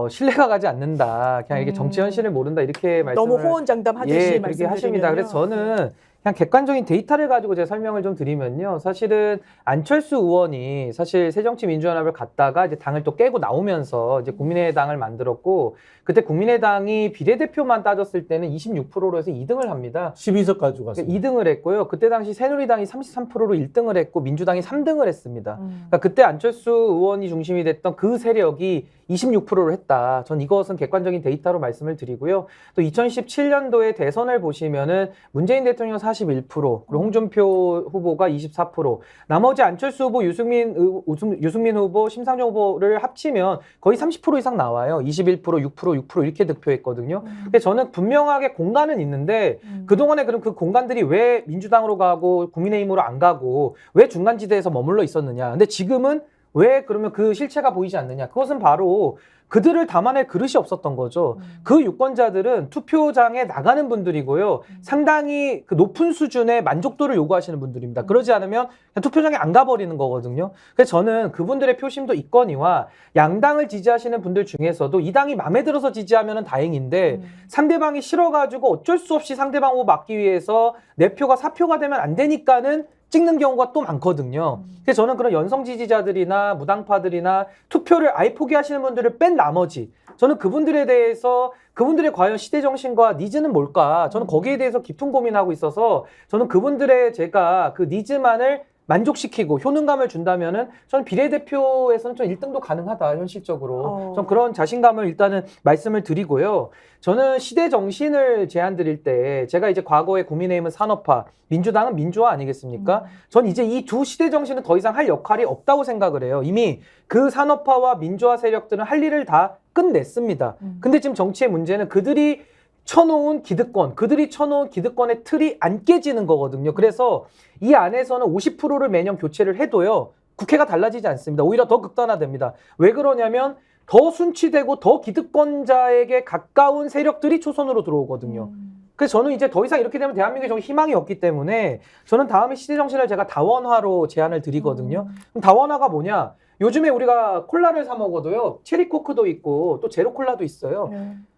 신뢰가 가지 않는다. 그냥 이게 정치 현실을 모른다. 이렇게 말씀을 너무 호언장담하듯이 그렇게 말씀드리면요. 하십니다. 그래서 저는 그냥 객관적인 데이터를 가지고 제가 설명을 좀 드리면요. 사실은 안철수 의원이 사실 새정치민주연합을 갔다가 이제 당을 또 깨고 나오면서 이제 국민의당을 만들었고 그때 국민의당이 비례대표만 따졌을 때는 26%로 해서 2등을 합니다. 12석 가지고 갔어요. 2등을 했고요. 그때 당시 새누리당이 33%로 1등을 했고 민주당이 3등을 했습니다. 그러니까 그때 안철수 의원이 중심이 됐던 그 세력이 26%를 했다. 전 이것은 객관적인 데이터로 말씀을 드리고요. 또 2017년도에 대선을 보시면은 문재인 대통령 41%, 그리고 홍준표 후보가 24%, 나머지 안철수 후보, 유승민 후보, 심상정 후보를 합치면 거의 30% 이상 나와요. 21%, 6% 이렇게 득표했거든요. 근데 저는 분명하게 공간은 있는데 그동안에 그럼 그 공간들이 왜 민주당으로 가고 국민의힘으로 안 가고 왜 중간지대에서 머물러 있었느냐. 근데 지금은 왜 그러면 그 실체가 보이지 않느냐. 그것은 바로 그들을 담아낼 그릇이 없었던 거죠. 그 유권자들은 투표장에 나가는 분들이고요. 상당히 그 높은 수준의 만족도를 요구하시는 분들입니다. 그러지 않으면 그냥 투표장에 안 가버리는 거거든요. 그래서 저는 그분들의 표심도 있거니와 양당을 지지하시는 분들 중에서도 이 당이 마음에 들어서 지지하면 다행인데 상대방이 싫어가지고 어쩔 수 없이 상대방 후보 막기 위해서 내 표가 사표가 되면 안 되니까는 찍는 경우가 또 많거든요. 그래서 저는 그런 연성 지지자들이나 무당파들이나 투표를 아예 포기하시는 분들을 뺀 나머지 저는 그분들에 대해서 그분들의 과연 시대 정신과 니즈는 뭘까? 저는 거기에 대해서 깊은 고민하고 있어서 저는 그분들의 제가 그 니즈만을 만족시키고 효능감을 준다면은 저는 비례대표에서는 좀 1등도 가능하다 현실적으로. 전 그런 자신감을 일단은 말씀을 드리고요. 저는 시대 정신을 제안 드릴 때 제가 이제 과거에 국민의힘은 산업화, 민주당은 민주화 아니겠습니까? 전 이제 이 두 시대 정신은 더 이상 할 역할이 없다고 생각을 해요. 이미 그 산업화와 민주화 세력들은 할 일을 다 끝냈습니다. 근데 지금 정치의 문제는 그들이 쳐놓은 기득권의 틀이 안 깨지는 거거든요. 그래서 이 안에서는 50%를 매년 교체를 해도요. 국회가 달라지지 않습니다. 오히려 더 극단화됩니다. 왜 그러냐면 더 순치되고 더 기득권자에게 가까운 세력들이 초선으로 들어오거든요. 그래서 저는 이제 더 이상 이렇게 되면 대한민국에 좀 희망이 없기 때문에 저는 다음에 시대정신을 제가 다원화로 제안을 드리거든요. 그럼 다원화가 뭐냐? 요즘에 우리가 콜라를 사 먹어도요. 체리코크도 있고 또 제로콜라도 있어요.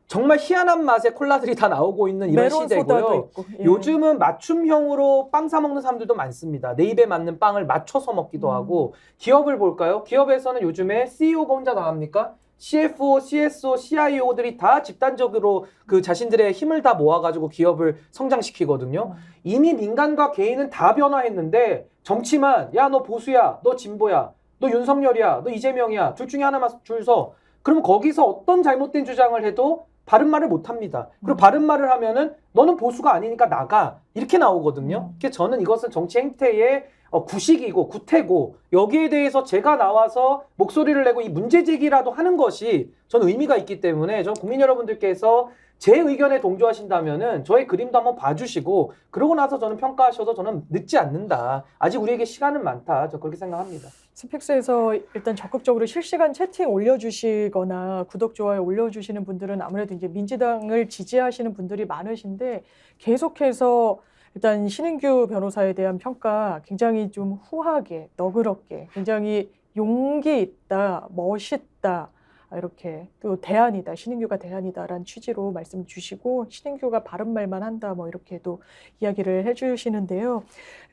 정말 희한한 맛의 콜라들이 다 나오고 있는 이런 시대고요. 요즘은 맞춤형으로 빵 사 먹는 사람들도 많습니다. 내 입에 맞는 빵을 맞춰서 먹기도 하고 기업을 볼까요? 기업에서는 요즘에 CEO가 혼자 나갑니까? CFO, CSO, CIO들이 다 집단적으로 그 자신들의 힘을 다 모아가지고 기업을 성장시키거든요. 이미 민간과 개인은 다 변화했는데 정치만 야 너 보수야, 너 진보야, 너 윤석열이야, 너 이재명이야 둘 중에 하나만 줄 서. 그럼 거기서 어떤 잘못된 주장을 해도 바른 말을 못 합니다. 그리고 바른 말을 하면은 너는 보수가 아니니까 나가 이렇게 나오거든요. 그래서 저는 이것은 정치 행태의 구식이고 구태고 여기에 대해서 제가 나와서 목소리를 내고 이 문제 제기라도 하는 것이 저는 의미가 있기 때문에 저는 국민 여러분들께서 제 의견에 동조하신다면은 저의 그림도 한번 봐주시고 그러고 나서 저는 평가하셔도 저는 늦지 않는다. 아직 우리에게 시간은 많다. 저 그렇게 생각합니다. 스픽스에서 일단 적극적으로 실시간 채팅 올려주시거나 구독, 좋아요 올려주시는 분들은 아무래도 이제 민주당을 지지하시는 분들이 많으신데 계속해서 일단 신인규 변호사에 대한 평가 굉장히 좀 후하게, 너그럽게, 굉장히 용기 있다, 멋있다, 이렇게 또 대안이다, 신인규가 대안이다라는 취지로 말씀 주시고 신인규가 바른 말만 한다, 뭐 이렇게도 이야기를 해주시는데요.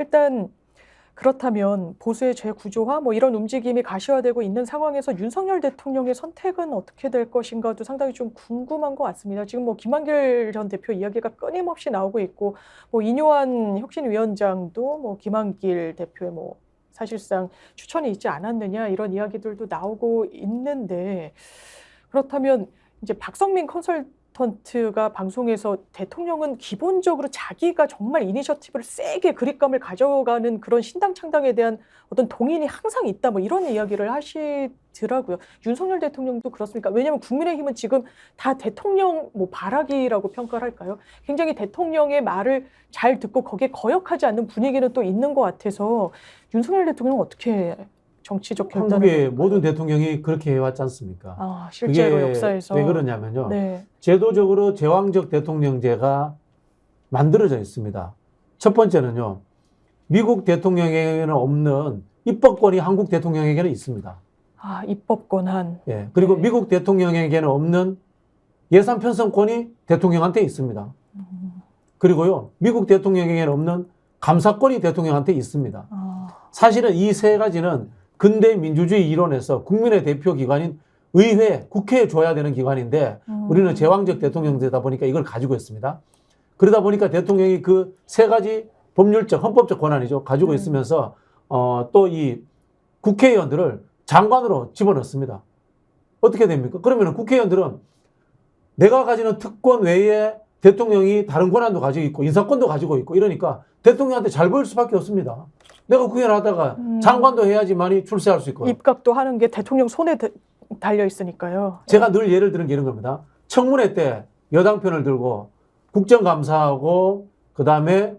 일단 그렇다면 보수의 재구조화 뭐 이런 움직임이 가시화되고 있는 상황에서 윤석열 대통령의 선택은 어떻게 될 것인가도 상당히 좀 궁금한 것 같습니다. 지금 뭐 김한길 전 대표 이야기가 끊임없이 나오고 있고 뭐 이뇨한 혁신위원장도 뭐 김한길 대표의 뭐 사실상 추천이 있지 않았느냐 이런 이야기들도 나오고 있는데 그렇다면 이제 박성민 컨설턴트가 방송에서 대통령은 기본적으로 자기가 정말 이니셔티브를 세게 그립감을 가져가는 그런 신당 창당에 대한 어떤 동의는 항상 있다 뭐 이런 이야기를 하시더라고요. 윤석열 대통령도 그렇습니까? 왜냐하면 국민의힘은 지금 다 대통령 뭐 바라기라고 평가를 할까요? 굉장히 대통령의 말을 잘 듣고 거기에 거역하지 않는 분위기는 또 있는 것 같아서 윤석열 대통령은 어떻게 정치적 결단을 한국의 할까요? 모든 대통령이 그렇게 해왔지 않습니까? 아, 실제로 그게 역사에서 왜 그러냐면요. 네. 제도적으로 제왕적 대통령제가 만들어져 있습니다. 첫 번째는요. 미국 대통령에게는 없는 입법권이 한국 대통령에게는 있습니다. 아, 입법 권한. 예. 그리고 네. 미국 대통령에게는 없는 예산 편성권이 대통령한테 있습니다. 그리고요. 미국 대통령에게는 없는 감사권이 대통령한테 있습니다. 아, 사실은 이 세 가지는 근대 민주주의 이론에서 국민의 대표 기관인 의회, 국회에 줘야 되는 기관인데 우리는 제왕적 대통령제다 보니까 이걸 가지고 있습니다. 그러다 보니까 대통령이 그 세 가지 법률적, 헌법적 권한이죠. 가지고 있으면서 또 이 국회의원들을 장관으로 집어넣습니다. 어떻게 됩니까? 그러면 국회의원들은 내가 가지는 특권 외에 대통령이 다른 권한도 가지고 있고 인사권도 가지고 있고 이러니까 대통령한테 잘 보일 수밖에 없습니다. 내가 국회의원 하다가 장관도 해야지만이 출세할 수 있고. 입각도 하는 게 대통령 손에 달려 있으니까요. 제가 늘 예를 드는 게 이런 겁니다. 청문회 때 여당 편을 들고 국정감사하고 그다음에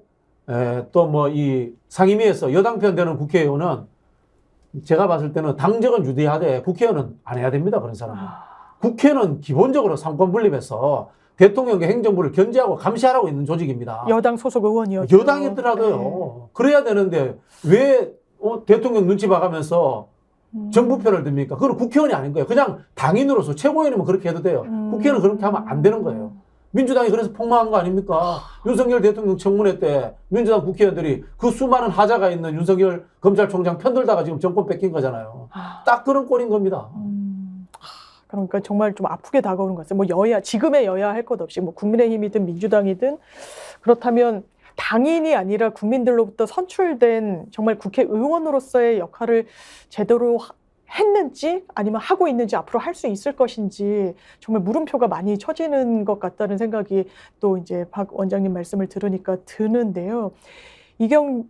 또 뭐 이 상임위에서 여당 편 되는 국회의원은 제가 봤을 때는 당적은 유지하되 국회의원은 안 해야 됩니다. 그런 사람은. 국회는 기본적으로 상권 분립해서 대통령과 행정부를 견제하고 감시하라고 있는 조직입니다. 여당 소속 의원이었죠. 여당이더라도요. 네. 그래야 되는데 왜 대통령 눈치 봐가면서 정부 편을 듭니까? 그건 국회의원이 아닌 거예요. 그냥 당인으로서 최고위원이면 그렇게 해도 돼요. 국회는 그렇게 하면 안 되는 거예요. 민주당이 그래서 폭망한 거 아닙니까? 윤석열 대통령 청문회 때 민주당 국회의원들이 그 수많은 하자가 있는 윤석열 검찰총장 편들다가 지금 정권 뺏긴 거잖아요. 딱 그런 꼴인 겁니다. 그러니까 정말 좀 아프게 다가오는 것 같아요. 뭐 여야, 지금의 여야 할 것 없이 뭐 국민의힘이든 민주당이든 그렇다면 당인이 아니라 국민들로부터 선출된 정말 국회의원으로서의 역할을 제대로 했는지 아니면 하고 있는지 앞으로 할 수 있을 것인지 정말 물음표가 많이 쳐지는 것 같다는 생각이 또 이제 박 원장님 말씀을 들으니까 드는데요. 이경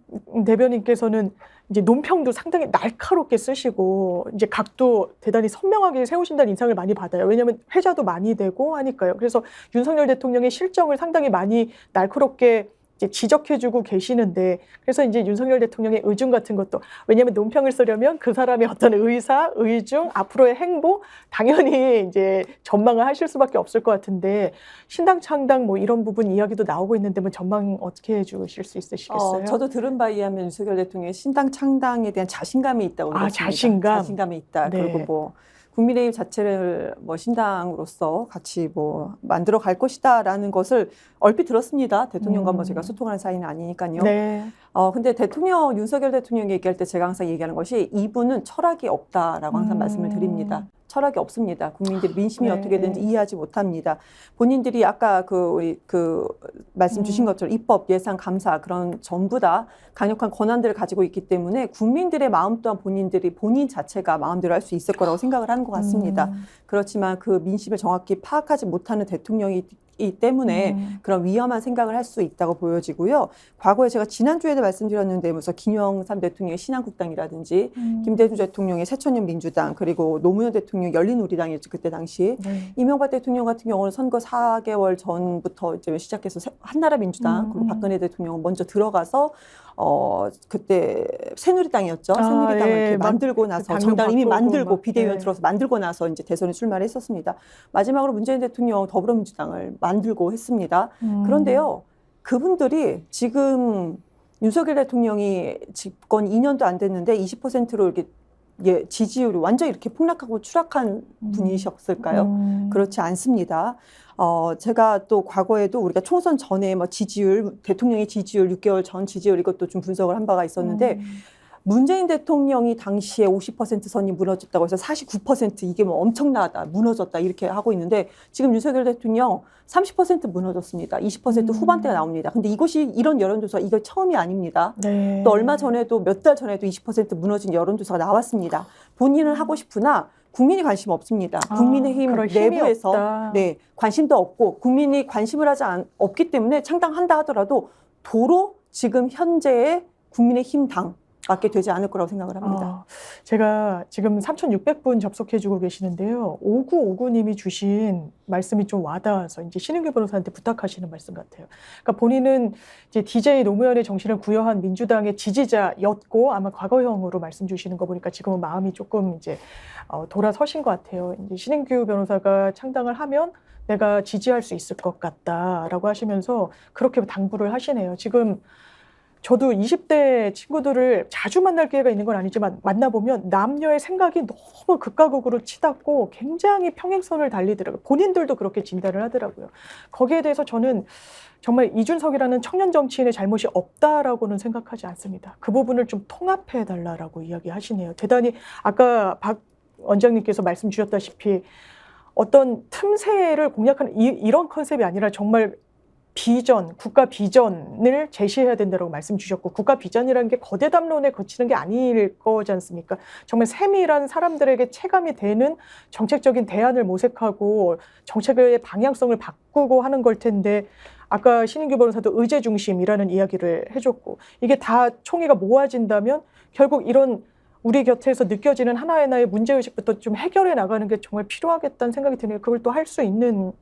대변인께서는 이제 논평도 상당히 날카롭게 쓰시고 이제 각도 대단히 선명하게 세우신다는 인상을 많이 받아요. 왜냐하면 회자도 많이 되고 하니까요. 그래서 윤석열 대통령의 실정을 상당히 많이 날카롭게 이제 지적해주고 계시는데 그래서 이제 윤석열 대통령의 의중 같은 것도 왜냐하면 논평을 쓰려면 그 사람의 어떤 의사, 의중, 앞으로의 행보 당연히 이제 전망을 하실 수밖에 없을 것 같은데 신당 창당 뭐 이런 부분 이야기도 나오고 있는데 뭐 전망 어떻게 해주실 수 있으시겠어요? 저도 들은 바에 의하면 윤석열 대통령의 신당 창당에 대한 자신감이 있다고 들었습니다. 자신감. 자신감이 있다. 네. 그리고 뭐 국민의힘 자체를 뭐 신당으로서 같이 뭐 만들어 갈 것이다라는 것을 얼핏 들었습니다. 대통령과 뭐 제가 소통하는 사이는 아니니까요. 네. 근데 윤석열 대통령 얘기할 때 제가 항상 얘기하는 것이 이분은 철학이 없다라고 항상 말씀을 드립니다. 철학이 없습니다. 국민들이 민심이 네. 어떻게든지 이해하지 못합니다. 본인들이 아까 그 말씀 주신 것처럼 입법, 예산, 감사 그런 전부 다 강력한 권한들을 가지고 있기 때문에 국민들의 마음 또한 본인 자체가 마음대로 할 수 있을 거라고 생각을 하는 것 같습니다. 그렇지만 그 민심을 정확히 파악하지 못하는 대통령이기 때문에 그런 위험한 생각을 할 수 있다고 보여지고요. 과거에 제가 지난주에도 말씀드렸는데 무슨 김영삼 대통령의 신한국당이라든지 김대중 대통령의 새천년 민주당 그리고 노무현 대통령 열린우리당이었죠. 그때 당시. 네. 이명박 대통령 같은 경우는 선거 4개월 전부터 이제 시작해서 한나라 민주당 그리고 박근혜 대통령은 먼저 들어가서 그때 새누리당이었죠. 새누리당을 예. 이렇게 만들고 나서 당명 정당을 이미 바꾸고 만들고 막, 비대위원 네. 들어서 만들고 나서 이제 대선에 출마를 했었습니다. 마지막으로 문재인 대통령 더불어민주당을 만들고 했습니다. 그런데요, 그분들이 지금 윤석열 대통령이 집권 2년도 안 됐는데 20%로 이렇게 지지율이 완전히 이렇게 폭락하고 추락한 분이셨을까요? 그렇지 않습니다. 제가 또 과거에도 우리가 총선 전에 뭐 지지율, 대통령의 지지율 6개월 전 지지율 이것도 좀 분석을 한 바가 있었는데 문재인 대통령이 당시에 50% 선이 무너졌다고 해서 49% 이게 뭐 엄청나다, 무너졌다 이렇게 하고 있는데 지금 윤석열 대통령 30% 무너졌습니다. 20% 후반대가 나옵니다. 근데 이것이 이런 여론조사 이거 처음이 아닙니다. 네. 또 얼마 전에도 몇 달 전에도 20% 무너진 여론조사가 나왔습니다. 본인은 하고 싶으나 국민이 관심 없습니다. 국민의힘 그럴 힘이 내부에서 없다. 네, 관심도 없고 국민이 관심을 없기 때문에 창당한다 하더라도 도로 지금 현재의 국민의힘 당 맞게 되지 않을 거라고 생각을 합니다. 제가 지금 3,600분 접속해주고 계시는데요. 5959님이 주신 말씀이 좀 와닿아서 이제 신은규 변호사한테 부탁하시는 말씀 같아요. 그러니까 본인은 이제 DJ 노무현의 정신을 구현한 민주당의 지지자였고 아마 과거형으로 말씀 주시는 거 보니까 지금은 마음이 조금 이제 돌아서신 것 같아요. 이제 신은규 변호사가 창당을 하면 내가 지지할 수 있을 것 같다라고 하시면서 그렇게 당부를 하시네요. 지금 저도 20대 친구들을 자주 만날 기회가 있는 건 아니지만 만나보면 남녀의 생각이 너무 극과 극으로 치닫고 굉장히 평행선을 달리더라고요. 본인들도 그렇게 진단을 하더라고요. 거기에 대해서 저는 정말 이준석이라는 청년 정치인의 잘못이 없다라고는 생각하지 않습니다. 그 부분을 좀 통합해달라고 이야기하시네요. 대단히 아까 박 원장님께서 말씀 주셨다시피 어떤 틈새를 공략하는 이런 컨셉이 아니라 정말 비전, 국가 비전을 제시해야 된다고 말씀 주셨고 국가 비전이라는 게 거대 담론에 거치는 게 아닐 거지 않습니까? 정말 세밀한 사람들에게 체감이 되는 정책적인 대안을 모색하고 정책의 방향성을 바꾸고 하는 걸 텐데 아까 신인규 변호사도 의제 중심이라는 이야기를 해줬고 이게 다 총의가 모아진다면 결국 이런 우리 곁에서 느껴지는 하나하나의 문제의식부터 좀 해결해 나가는 게 정말 필요하겠다는 생각이 드네요. 그걸 또 할 수 있는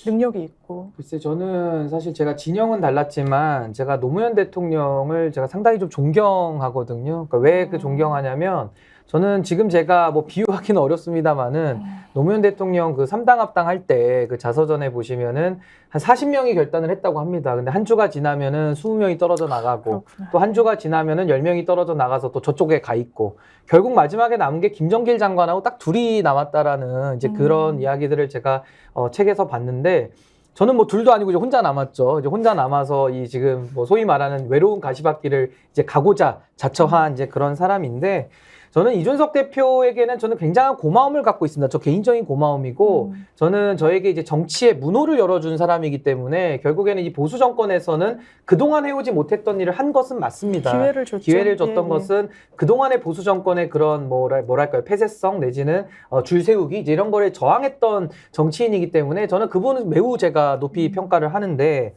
능력이 있고. 글쎄 저는 사실 제가 진영은 달랐지만 제가 노무현 대통령을 제가 상당히 좀 존경하거든요. 그러니까 왜 그 존경하냐면 저는 지금 제가 뭐 비유하기는 어렵습니다만은 노무현 대통령 그 3당 합당할 때 그 자서전에 보시면은 한 40명이 결단을 했다고 합니다. 근데 한 주가 지나면은 20명이 떨어져 나가고 또 한 주가 지나면은 10명이 떨어져 나가서 또 저쪽에 가 있고 결국 마지막에 남은 게 김정길 장관하고 딱 둘이 남았다라는 이제 그런 이야기들을 제가 책에서 봤는데 저는 뭐 둘도 아니고 이제 혼자 남았죠. 이제 혼자 남아서 이 지금 뭐 소위 말하는 외로운 가시밭길을 이제 가고자 자처한 이제 그런 사람인데 저는 이준석 대표에게는 저는 굉장한 고마움을 갖고 있습니다. 저 개인적인 고마움이고 저는 저에게 이제 정치의 문호를 열어준 사람이기 때문에 결국에는 이 보수 정권에서는 그동안 해오지 못했던 일을 한 것은 맞습니다. 기회를 줬죠. 기회를 줬던 것은 그동안의 보수 정권의 그런 뭐랄까요 폐쇄성 내지는 줄 세우기 이제 이런 거를 저항했던 정치인이기 때문에 저는 그분은 매우 제가 높이 평가를 하는데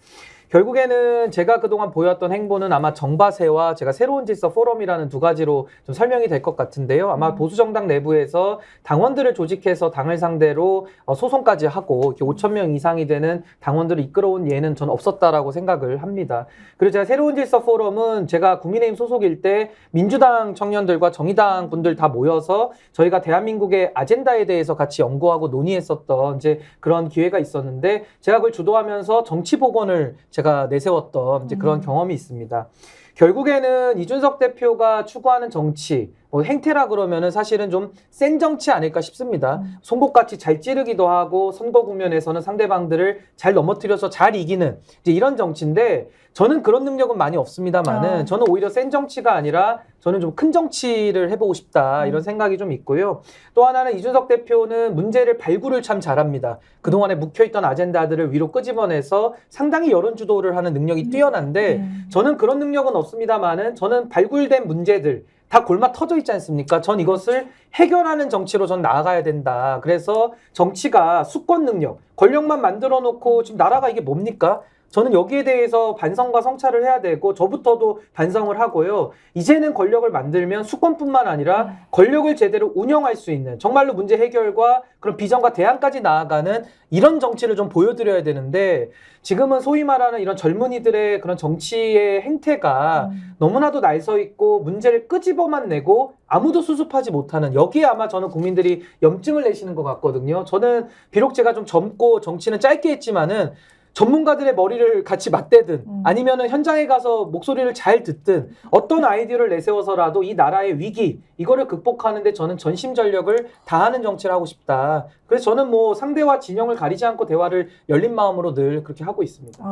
결국에는 제가 그동안 보였던 행보는 아마 정바세와 제가 새로운 질서 포럼이라는 두 가지로 좀 설명이 될 것 같은데요. 아마 보수정당 내부에서 당원들을 조직해서 당을 상대로 소송까지 하고 이렇게 5,000명 이상이 되는 당원들을 이끌어온 예는 저는 없었다라고 생각을 합니다. 그리고 제가 새로운 질서 포럼은 제가 국민의힘 소속일 때 민주당 청년들과 정의당 분들 다 모여서 저희가 대한민국의 아젠다에 대해서 같이 연구하고 논의했었던 이제 그런 기회가 있었는데 제가 그걸 주도하면서 정치 복원을 제가 내세웠던 이제 그런 경험이 있습니다. 결국에는 이준석 대표가 추구하는 정치, 뭐 행태라 그러면은 사실은 좀 센 정치 아닐까 싶습니다. 송곳같이 잘 찌르기도 하고 선거 국면에서는 상대방들을 잘 넘어뜨려서 잘 이기는 이제 이런 정치인데 저는 그런 능력은 많이 없습니다만은 저는 오히려 센 정치가 아니라 저는 좀 큰 정치를 해보고 싶다 이런 생각이 좀 있고요. 또 하나는 이준석 대표는 문제를 발굴을 참 잘합니다. 그동안에 묵혀있던 아젠다들을 위로 끄집어내서 상당히 여론 주도를 하는 능력이 뛰어난데 저는 그런 능력은 없습니다만은 저는 발굴된 문제들 다 골마 터져 있지 않습니까? 전 이것을 해결하는 정치로 전 나아가야 된다. 그래서 정치가 수권 능력, 권력만 만들어 놓고 지금 나라가 이게 뭡니까? 저는 여기에 대해서 반성과 성찰을 해야 되고 저부터도 반성을 하고요. 이제는 권력을 만들면 수권뿐만 아니라 권력을 제대로 운영할 수 있는 정말로 문제 해결과 그런 비전과 대안까지 나아가는 이런 정치를 좀 보여드려야 되는데 지금은 소위 말하는 이런 젊은이들의 그런 정치의 행태가 너무나도 날서 있고 문제를 끄집어만 내고 아무도 수습하지 못하는 여기에 아마 저는 국민들이 염증을 내시는 것 같거든요. 저는 비록 제가 좀 젊고 정치는 짧게 했지만은 전문가들의 머리를 같이 맞대든 아니면은 현장에 가서 목소리를 잘 듣든 어떤 아이디어를 내세워서라도 이 나라의 위기 이거를 극복하는데 저는 전심전력을 다하는 정치를 하고 싶다. 그래서 저는 뭐 상대와 진영을 가리지 않고 대화를 열린 마음으로 늘 그렇게 하고 있습니다.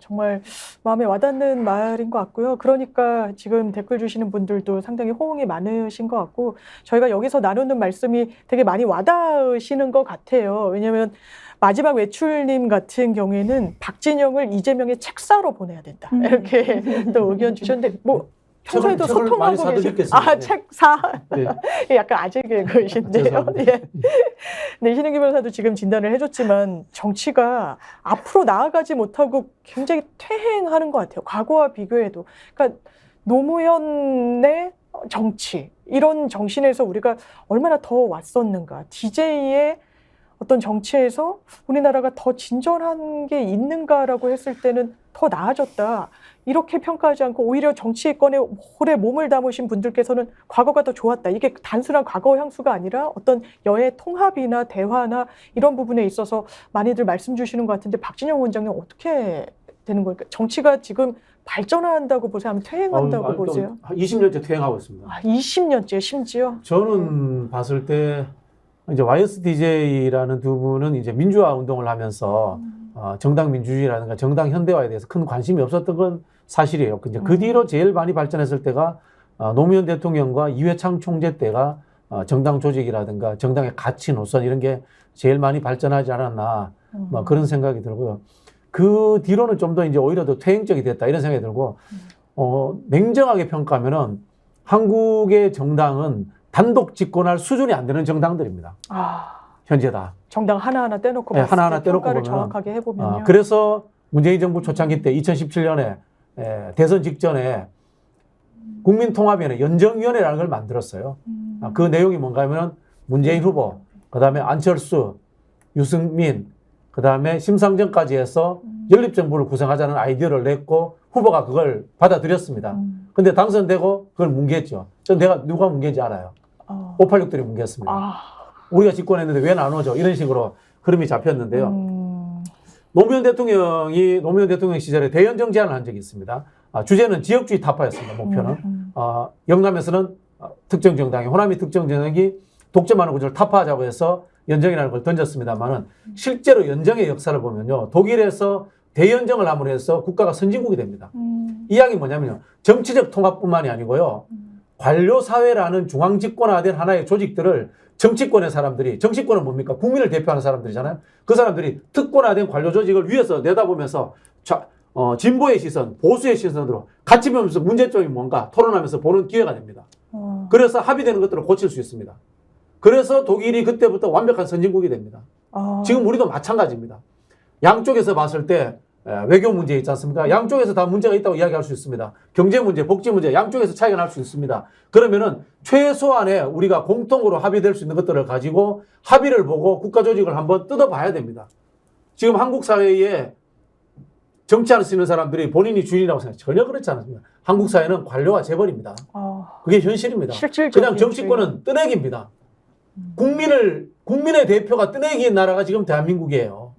정말 마음에 와닿는 말인 것 같고요. 그러니까 지금 댓글 주시는 분들도 상당히 호응이 많으신 것 같고 저희가 여기서 나누는 말씀이 되게 많이 와닿으시는 것 같아요. 왜냐하면 마지막 외출님 같은 경우에는 박진영을 이재명의 책사로 보내야 된다. 이렇게 또 의견 주셨는데 뭐 평소에도 책을 많이 소통하고 계신 사드렸겠습니다. 책사 네. 약간 아재 개그이신데요. 죄송합니다. 예. 네, 신은규 변호사도 지금 진단을 해줬지만 정치가 앞으로 나아가지 못하고 굉장히 퇴행하는 것 같아요. 과거와 비교해도. 그러니까 노무현의 정치 이런 정신에서 우리가 얼마나 더 왔었는가. DJ의 어떤 정치에서 우리나라가 더 진전한 게 있는가라고 했을 때는 더 나아졌다. 이렇게 평가하지 않고 오히려 정치권에 오래 몸을 담으신 분들께서는 과거가 더 좋았다. 이게 단순한 과거 향수가 아니라 어떤 여의 통합이나 대화나 이런 부분에 있어서 많이들 말씀 주시는 것 같은데 박진영 원장님 어떻게 되는 거예요? 정치가 지금 발전한다고 보세요? 아니면 퇴행한다고 보세요? 20년째 퇴행하고 있습니다. 20년째 심지어? 저는 봤을 때 이제 YSDJ라는 두 분은 이제 민주화 운동을 하면서 정당 민주주의라든가 정당 현대화에 대해서 큰 관심이 없었던 건 사실이에요. 이제 그 뒤로 제일 많이 발전했을 때가 노무현 대통령과 이회창 총재 때가 정당 조직이라든가 정당의 가치 노선 이런 게 제일 많이 발전하지 않았나 뭐 그런 생각이 들고요. 그 뒤로는 좀 더 이제 오히려 더 퇴행적이 됐다 이런 생각이 들고 냉정하게 평가하면은 한국의 정당은 단독 집권할 수준이 안 되는 정당들입니다. 현재 다. 정당 하나하나 떼놓고 네, 봤을 하나하나 때 떼놓고 평가를 보면 정확하게 해보면요. 그래서 문재인 정부 초창기 때 2017년에 대선 직전에 국민통합위원회 연정위원회라는 걸 만들었어요. 그 내용이 뭔가 하면 문재인 후보, 그다음에 안철수, 유승민, 그다음에 심상정까지 해서 연립정부를 구성하자는 아이디어를 냈고 후보가 그걸 받아들였습니다. 근데 당선되고 그걸 뭉개했죠. 내가 누가 뭉개인지 알아요. 586들이 뭉개했습니다. 우리가 집권했는데 왜 나누죠? 이런 식으로 흐름이 잡혔는데요. 노무현 대통령 시절에 대연정 제안을 한 적이 있습니다. 주제는 지역주의 타파였습니다. 목표는. 영남에서는 특정 정당이, 호남이 특정 정당이 독점하는 구조를 타파하자고 해서 연정이라는 걸 던졌습니다만은 실제로 연정의 역사를 보면요. 독일에서 대연정을 함으로 해서 국가가 선진국이 됩니다. 이야기는 뭐냐면요. 정치적 통합뿐만이 아니고요. 관료사회라는 중앙집권화된 하나의 조직들을 정치권의 사람들이, 정치권은 뭡니까? 국민을 대표하는 사람들이잖아요. 그 사람들이 특권화된 관료 조직을 위에서 내다보면서 진보의 시선, 보수의 시선으로 같이 보면서 문제점이 뭔가 토론하면서 보는 기회가 됩니다. 그래서 합의되는 것들을 고칠 수 있습니다. 그래서 독일이 그때부터 완벽한 선진국이 됩니다. 지금 우리도 마찬가지입니다. 양쪽에서 봤을 때 외교 문제 있지 않습니까? 양쪽에서 다 문제가 있다고 이야기할 수 있습니다. 경제 문제, 복지 문제, 양쪽에서 차이가 날 수 있습니다. 그러면은 최소한의 우리가 공통으로 합의될 수 있는 것들을 가지고 합의를 보고 국가 조직을 한번 뜯어봐야 됩니다. 지금 한국 사회에 정치할 수 있는 사람들이 본인이 주인이라고 생각해요. 전혀 그렇지 않습니다. 한국 사회는 관료와 재벌입니다. 그게 현실입니다. 그냥 정치권은 뜨내기입니다. 국민의 대표가 뜨내기인 나라가 지금 대한민국이에요.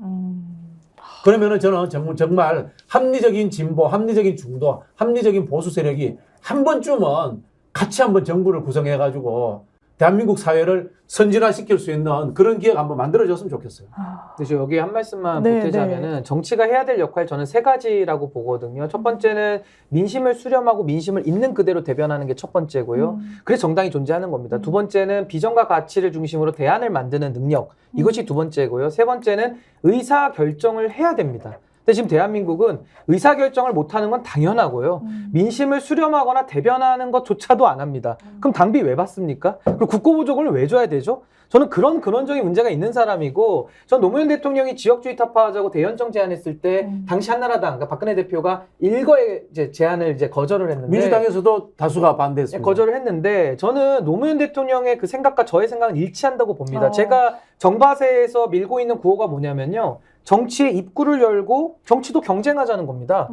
그러면은 저는 정말 합리적인 진보, 합리적인 중도, 합리적인 보수 세력이 한 번쯤은 같이 한번 정부를 구성해가지고 대한민국 사회를 선진화시킬 수 있는 그런 기회가 한번 만들어졌으면 좋겠어요. 그래서 여기 한 말씀만 보태자면은 정치가 해야 될 역할 저는 세 가지라고 보거든요. 첫 번째는 민심을 수렴하고 민심을 있는 그대로 대변하는 게 첫 번째고요. 그래서 정당이 존재하는 겁니다. 두 번째는 비전과 가치를 중심으로 대안을 만드는 능력. 이것이 두 번째고요. 세 번째는 의사 결정을 해야 됩니다. 근데 지금 대한민국은 의사결정을 못하는 건 당연하고요. 민심을 수렴하거나 대변하는 것조차도 안 합니다. 그럼 당비 왜 받습니까? 그리고 국고보조금을 왜 줘야 되죠? 저는 그런 근원적인 문제가 있는 사람이고, 전 노무현 대통령이 지역주의 타파하자고 대연정 제안했을 때 당시 한나라당, 그러니까 박근혜 대표가 일거에 이제 제안을 이제 거절을 했는데, 민주당에서도 다수가 반대했습니다. 거절을 했는데, 저는 노무현 대통령의 그 생각과 저의 생각은 일치한다고 봅니다. 제가 정바세에서 밀고 있는 구호가 뭐냐면요. 정치의 입구를 열고 정치도 경쟁하자는 겁니다.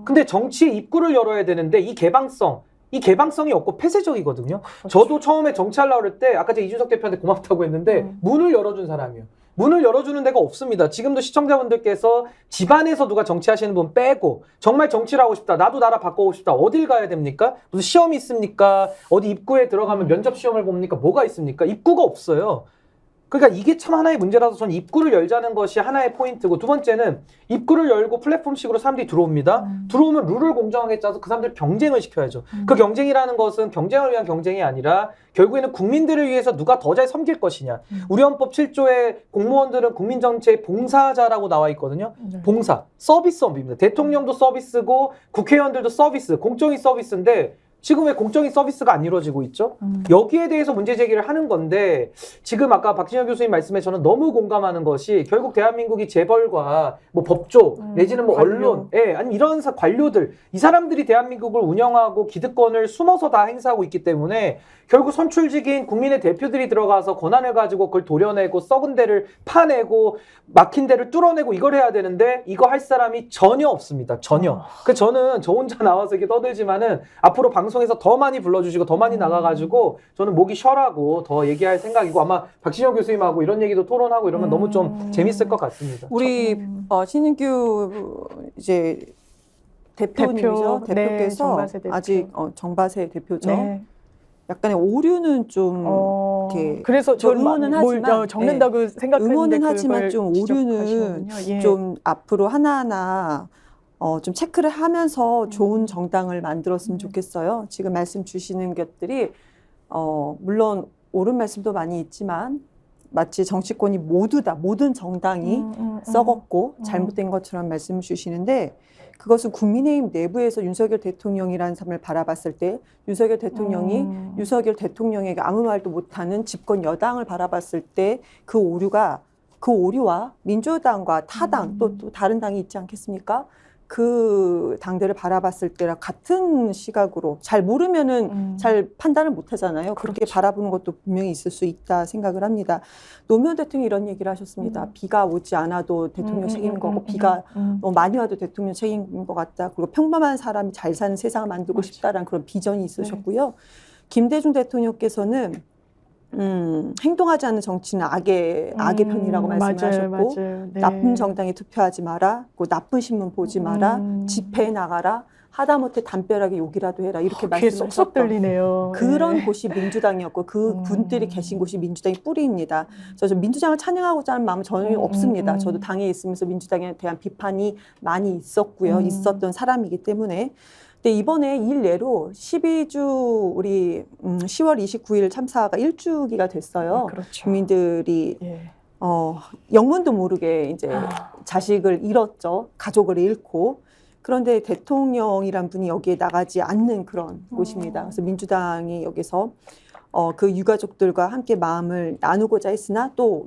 근데 정치의 입구를 열어야 되는데 이 개방성이 없고 폐쇄적이거든요. 저도 처음에 정치하려고 할 때 아까 제가 이준석 대표한테 고맙다고 했는데 문을 열어준 사람이에요. 문을 열어주는 데가 없습니다. 지금도 시청자분들께서 집안에서 누가 정치하시는 분 빼고 정말 정치를 하고 싶다. 나도 나라 바꾸고 싶다. 어딜 가야 됩니까? 무슨 시험이 있습니까? 어디 입구에 들어가면 면접 시험을 봅니까? 뭐가 있습니까? 입구가 없어요. 그러니까 이게 참 하나의 문제라서 저는 입구를 열자는 것이 하나의 포인트고, 두 번째는 입구를 열고 플랫폼식으로 사람들이 들어옵니다. 들어오면 룰을 공정하게 짜서 그 사람들 경쟁을 시켜야죠. 그 경쟁이라는 것은 경쟁을 위한 경쟁이 아니라 결국에는 국민들을 위해서 누가 더 잘 섬길 것이냐. 우리 헌법 7조에 공무원들은 국민 전체의 봉사자라고 나와 있거든요. 봉사, 서비스업입니다. 대통령도 서비스고 국회의원들도 서비스, 공적인 서비스인데 지금 왜 공적인 서비스가 안 이루어지고 있죠? 여기에 대해서 문제 제기를 하는 건데, 지금 아까 박진영 교수님 말씀에 저는 너무 공감하는 것이 결국 대한민국이 재벌과 뭐 법조 내지는 뭐 관료. 언론, 아니 이런 관료들, 이 사람들이 대한민국을 운영하고 기득권을 숨어서 다 행사하고 있기 때문에 결국 선출직인 국민의 대표들이 들어가서 권한을 가지고 그걸 도려내고 썩은 데를 파내고 막힌 데를 뚫어내고 이걸 해야 되는데 이거 할 사람이 전혀 없습니다. 전혀. 그 저는 저 혼자 나와서 이렇게 떠들지만은 앞으로 방송에서 더 많이 불러주시고 더 많이 나가가지고 저는 목이 쉬어라고 더 얘기할 생각이고, 아마 박진영 교수님하고 이런 얘기도 토론하고 이러면 너무 좀 재밌을 것 같습니다. 우리 신인규 이제 대표님이죠. 네, 대표께서 정바세 대표. 아직 정바세 대표죠. 네. 약간의 오류는 좀 이렇게 그래서 저 저는 응원은 뭘 하지만, 적는다고 생각했는데 응원은 그걸 하지만 좀 오류는 지적하시는군요. 예. 좀 앞으로 하나하나 좀 체크를 하면서 좋은 정당을 만들었으면 좋겠어요. 지금 말씀 주시는 것들이 물론 옳은 말씀도 많이 있지만 마치 정치권이 모두 다 모든 정당이 썩었고 잘못된 것처럼 말씀을 주시는데, 그것은 국민의힘 내부에서 윤석열 대통령이라는 사람을 바라봤을 때 윤석열 대통령이 윤석열 대통령에게 아무 말도 못하는 집권 여당을 바라봤을 때 그 오류와 민주당과 타당 또 다른 당이 있지 않겠습니까? 그 당들을 바라봤을 때랑 같은 시각으로 잘 모르면은 잘 판단을 못 하잖아요. 그렇게 그렇죠. 바라보는 것도 분명히 있을 수 있다 생각을 합니다. 노무현 대통령이 이런 얘기를 하셨습니다. 비가 오지 않아도 대통령 책임인 거고 비가 많이 와도 대통령 책임인 것 같다. 그리고 평범한 사람이 잘 사는 세상을 만들고 맞아. 싶다라는 그런 비전이 있으셨고요. 김대중 대통령께서는 행동하지 않는 정치는 악의 편이라고 말씀하셨고, 맞아요. 네. 나쁜 정당에 투표하지 마라, 나쁜 신문 보지 마라, 집회에 나가라, 하다못해 담벼락에 욕이라도 해라, 이렇게 귀에 쏙쏙 말씀하셨던 들리네요. 그런 네. 곳이 민주당이었고 그 분들이 계신 곳이 민주당의 뿌리입니다. 그래서 민주당을 찬양하고자 하는 마음은 전혀 없습니다. 저도 당에 있으면서 민주당에 대한 비판이 많이 있었고요. 있었던 사람이기 때문에. 근데 이번에 일례로 12주 우리 10월 29일 참사가 1주기가 됐어요. 그렇죠. 국민들이 예. 영문도 모르게 이제 자식을 잃었죠. 가족을 잃고. 그런데 대통령이란 분이 여기에 나가지 않는 그런 곳입니다. 그래서 민주당이 여기서 그 유가족들과 함께 마음을 나누고자 했으나 또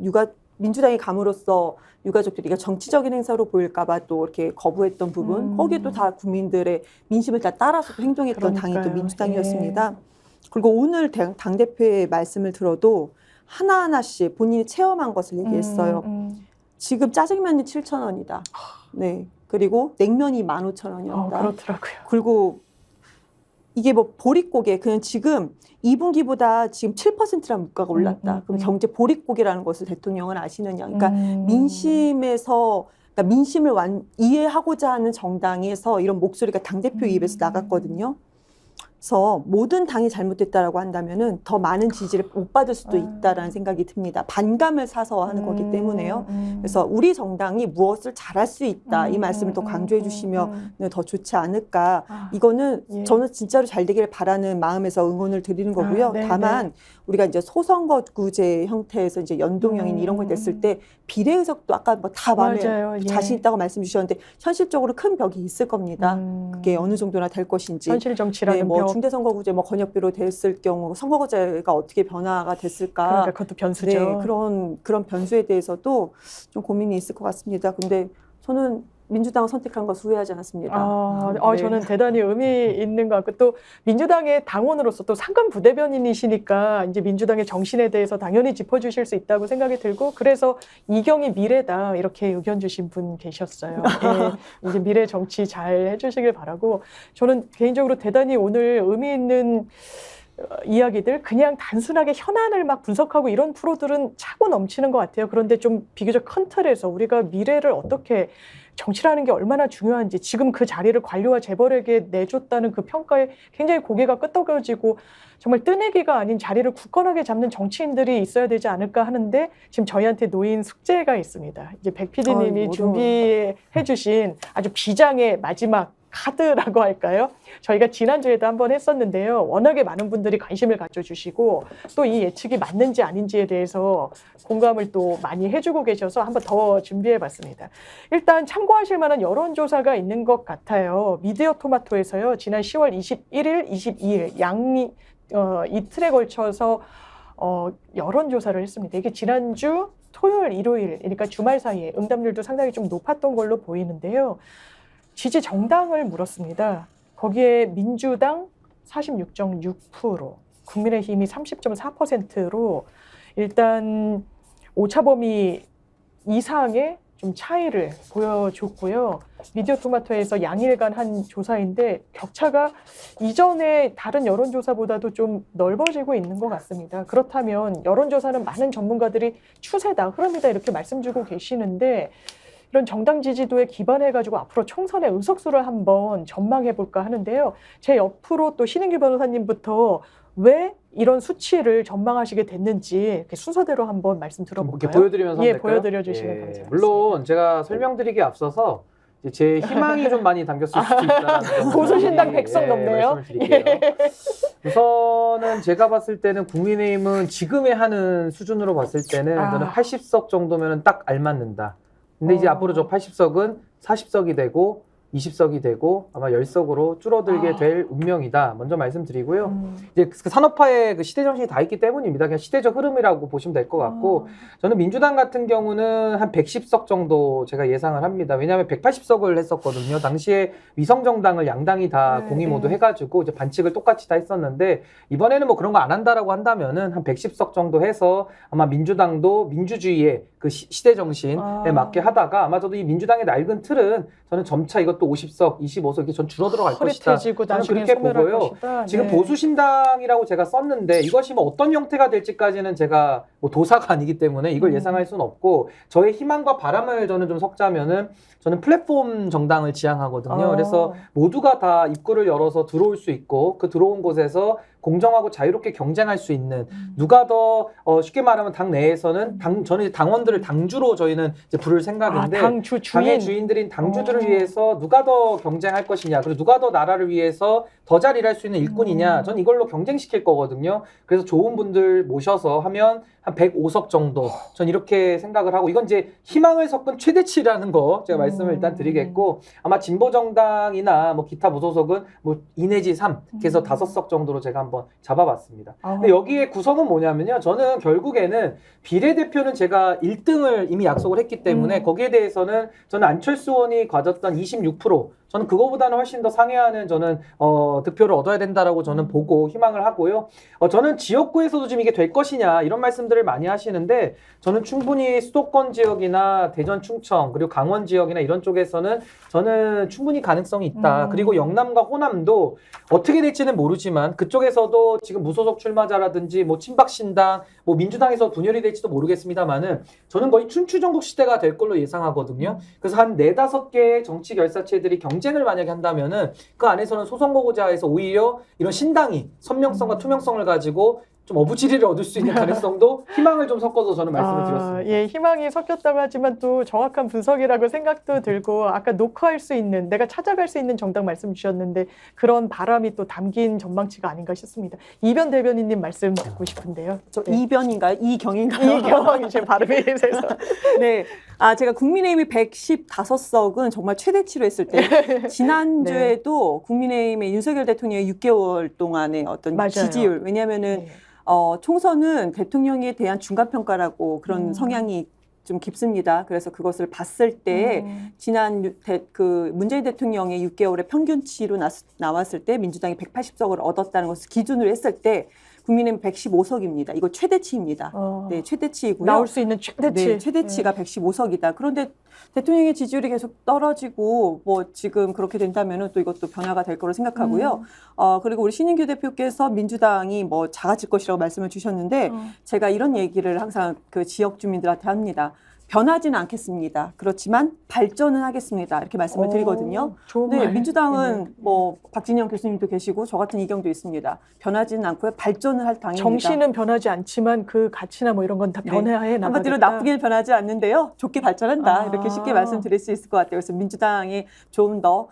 민주당이 감으로써 유가족들이 정치적인 행사로 보일까봐 또 이렇게 거부했던 부분, 거기에 또 다 국민들의 민심을 다 따라서 또 행동했던 당이 또 그러니까요. 민주당이었습니다. 그리고 오늘 당대표의 말씀을 들어도 하나하나씩 본인이 체험한 것을 얘기했어요. 지금 짜장면이 7,000원이다. 네. 그리고 냉면이 15,000원이었다. 그렇더라고요. 그리고 이게 뭐 보릿고개, 그냥 지금 2분기보다 지금 7%란 물가가 올랐다. 그럼 경제 보릿고개라는 것을 대통령은 아시느냐. 그러니까 민심에서, 그러니까 민심을 이해하고자 하는 정당에서 이런 목소리가 당대표 입에서 나갔거든요. 그래서 모든 당이 잘못됐다라고 한다면은 더 많은 지지를 못 받을 수도 있다라는 생각이 듭니다. 반감을 사서 하는 거기 때문에요. 그래서 우리 정당이 무엇을 잘할 수 있다, 이 말씀을 더 강조해 주시면 더 좋지 않을까. 이거는 예. 저는 진짜로 잘 되기를 바라는 마음에서 응원을 드리는 거고요. 네, 다만 우리가 이제 소선거구제 형태에서 이제 연동형인 이런 걸 냈을 때 비례의석도 아까 뭐 다 마음에 맞아요. 예. 자신 있다고 말씀 주셨는데 현실적으로 큰 벽이 있을 겁니다. 그게 어느 정도나 될 것인지. 현실 정치라는 네, 뭐 벽. 중대선거구제 뭐 건역비로 됐을 경우 선거구제가 어떻게 변화가 됐을까? 그러니까 그것도 변수죠. 네, 그런 변수에 대해서도 좀 고민이 있을 것 같습니다. 근데 저는 민주당을 선택한 것을 후회하지 않았습니다. 네. 저는 대단히 의미 있는 것 같고, 또 민주당의 당원으로서 또 상근 부대변인이시니까 이제 민주당의 정신에 대해서 당연히 짚어주실 수 있다고 생각이 들고, 그래서 이경이 미래다 이렇게 의견 주신 분 계셨어요. 네, 이제 미래 정치 잘 해주시길 바라고, 저는 개인적으로 대단히 오늘 의미 있는 이야기들 그냥 단순하게 현안을 막 분석하고 이런 프로들은 차고 넘치는 것 같아요. 그런데 좀 비교적 큰 틀에서 우리가 미래를 어떻게 정치라는 게 얼마나 중요한지 지금 그 자리를 관료와 재벌에게 내줬다는 그 평가에 굉장히 고개가 끄덕여지고 정말 뜨내기가 아닌 자리를 굳건하게 잡는 정치인들이 있어야 되지 않을까 하는데 지금 저희한테 놓인 숙제가 있습니다. 이제 백 PD님이 준비해 주신 아주 비장의 마지막 카드라고 할까요? 저희가 지난주에도 한번 했었는데요. 워낙에 많은 분들이 관심을 가져주시고 또 이 예측이 맞는지 아닌지에 대해서 공감을 또 많이 해주고 계셔서 한번 더 준비해봤습니다. 일단 참고하실 만한 여론조사가 있는 것 같아요. 미디어 토마토에서요. 지난 10월 21일, 22일 이틀에 걸쳐서 여론조사를 했습니다. 이게 지난주 토요일, 일요일, 그러니까 주말 사이에 응답률도 상당히 좀 높았던 걸로 보이는데요. 지지 정당을 물었습니다. 거기에 민주당 46.6%, 국민의힘이 30.4%로 일단 오차범위 이상의 좀 차이를 보여줬고요. 미디어 토마토에서 양일간 한 조사인데 격차가 이전에 다른 여론조사보다도 좀 넓어지고 있는 것 같습니다. 그렇다면 여론조사는 많은 전문가들이 추세다, 흐름이다 이렇게 말씀 주고 계시는데 이런 정당 지지도에 기반해가지고 앞으로 총선의 의석수를 한번 전망해볼까 하는데요. 제 옆으로 또 신인규 변호사님부터 왜 이런 수치를 전망하시게 됐는지 이렇게 순서대로 한번 말씀 들어볼까요? 이렇게 보여드리면서 예, 될까요? 보여드려 주시면 감사하겠습니다. 물론 제가 설명드리기에 앞서서 이제 제 희망이 좀 많이 담겼을 수도 있다는 점 보수신당 100석 넘네요. 말씀을 드릴게요. 우선은 제가 봤을 때는 국민의힘은 지금에 하는 수준으로 봤을 때는 저는 80석 정도면 딱 알맞는다. 근데 이제 앞으로 저 80석은 40석이 되고 20석이 되고 아마 10석으로 줄어들게 될 운명이다. 먼저 말씀드리고요. 이제 그 산업화의 그 시대 정신이 다 있기 때문입니다. 그냥 시대적 흐름이라고 보시면 될 것 같고 저는 민주당 같은 경우는 한 110석 정도 제가 예상을 합니다. 왜냐하면 180석을 했었거든요. 당시에 위성정당을 양당이 다 공의 모두 해가지고 이제 반칙을 똑같이 다 했었는데 이번에는 뭐 그런 거 안 한다라고 한다면은 한 110석 정도 해서 아마 민주당도 민주주의의 그 시대 정신에 맞게 하다가 아마 저도 이 민주당의 낡은 틀은 저는 점차 이것도 50석, 25석 이렇게 전 줄어들어 갈 것이다. 저는 그렇게 보고요. 지금 보수신당이라고 제가 썼는데 이것이 뭐 어떤 형태가 될지까지는 제가 뭐 도사가 아니기 때문에 이걸 예상할 수는 없고 저의 희망과 바람을 저는 좀 섞자면은 저는 플랫폼 정당을 지향하거든요. 그래서 모두가 다 입구를 열어서 들어올 수 있고 그 들어온 곳에서 공정하고 자유롭게 경쟁할 수 있는 누가 더 쉽게 말하면 당 내에서는 저는 이제 당원들을 당주로 저희는 이제 부를 생각인데 당의 주인들인 당주들을 위해서 누가 더 경쟁할 것이냐 그리고 누가 더 나라를 위해서 더 잘 일할 수 있는 일꾼이냐 전 이걸로 경쟁시킬 거거든요. 그래서 좋은 분들 모셔서 하면 한 105석 정도 전 이렇게 생각을 하고 이건 이제 희망을 섞은 최대치라는 거 제가 말씀을 일단 드리겠고 아마 진보정당이나 뭐 기타 무소속은 뭐 2 내지 3 그래서 5석 정도로 제가 한번 잡아봤습니다. 근데 여기에 구성은 뭐냐면요. 저는 결국에는 비례대표는 제가 1등을 이미 약속을 했기 때문에 거기에 대해서는 저는 안철수 의원이 가졌던 26% 저는 그거보다는 훨씬 더 상회하는 저는 득표를 얻어야 된다라고 저는 보고 희망을 하고요. 저는 지역구에서도 지금 이게 될 것이냐 이런 말씀들을 많이 하시는데 저는 충분히 수도권 지역이나 대전, 충청 그리고 강원 지역이나 이런 쪽에서는 저는 충분히 가능성이 있다. 그리고 영남과 호남도 어떻게 될지는 모르지만 그쪽에서도 지금 무소속 출마자라든지 뭐 친박신당, 뭐 민주당에서 분열이 될지도 모르겠습니다만은 저는 거의 춘추전국 시대가 될 걸로 예상하거든요. 그래서 한 4-5개의 정치 결사체들이 경쟁을 만약에 한다면은 그 안에서는 소선거구자에서 오히려 이런 신당이 선명성과 투명성을 가지고 좀 어부지리를 얻을 수 있는 가능성도 희망을 좀 섞어서 저는 말씀을 드렸습니다. 예, 희망이 섞였다고 하지만 또 정확한 분석이라고 생각도 들고 아까 녹화할 수 있는 내가 찾아갈 수 있는 정당 말씀 주셨는데 그런 바람이 또 담긴 전망치가 아닌가 싶습니다. 이변 대변인님 말씀 듣고 싶은데요. 저 이변인가요? 이경인가요? 이경 제 발음이 세서. 네. 제가 국민의힘이 115석은 정말 최대치로 했을 때 지난주에도 국민의힘의 윤석열 대통령의 6개월 동안의 어떤 맞아요. 지지율 왜냐하면은 총선은 대통령에 대한 중간평가라고 그런 성향이 좀 깊습니다. 그래서 그것을 봤을 때 지난 그 문재인 대통령의 6개월의 평균치로 나왔을 때 민주당이 180석을 얻었다는 것을 기준으로 했을 때 국민의힘 115석입니다. 이거 최대치입니다. 네, 최대치이고요. 나올 수 있는 최대치. 네, 최대치가 115석이다. 그런데 대통령의 지지율이 계속 떨어지고 뭐 지금 그렇게 된다면은 또 이것도 변화가 될 거로 생각하고요. 그리고 우리 신인규 대표께서 민주당이 뭐 작아질 것이라고 말씀을 주셨는데 제가 이런 얘기를 항상 그 지역 주민들한테 합니다. 변하지는 않겠습니다. 그렇지만 발전은 하겠습니다. 이렇게 말씀을 드리거든요. 좋은 네, 말. 민주당은 뭐 박진영 교수님도 계시고 저 같은 이경도 있습니다. 변하지는 않고요. 발전을 할 당입니다. 정신은 변하지 않지만 그 가치나 뭐 이런 건 다 네. 변화해 나가겠다. 한마디로 나쁘게 변하지 않는데요. 좋게 발전한다. 이렇게 쉽게 아. 말씀드릴 수 있을 것 같아요. 그래서 민주당이 좀 더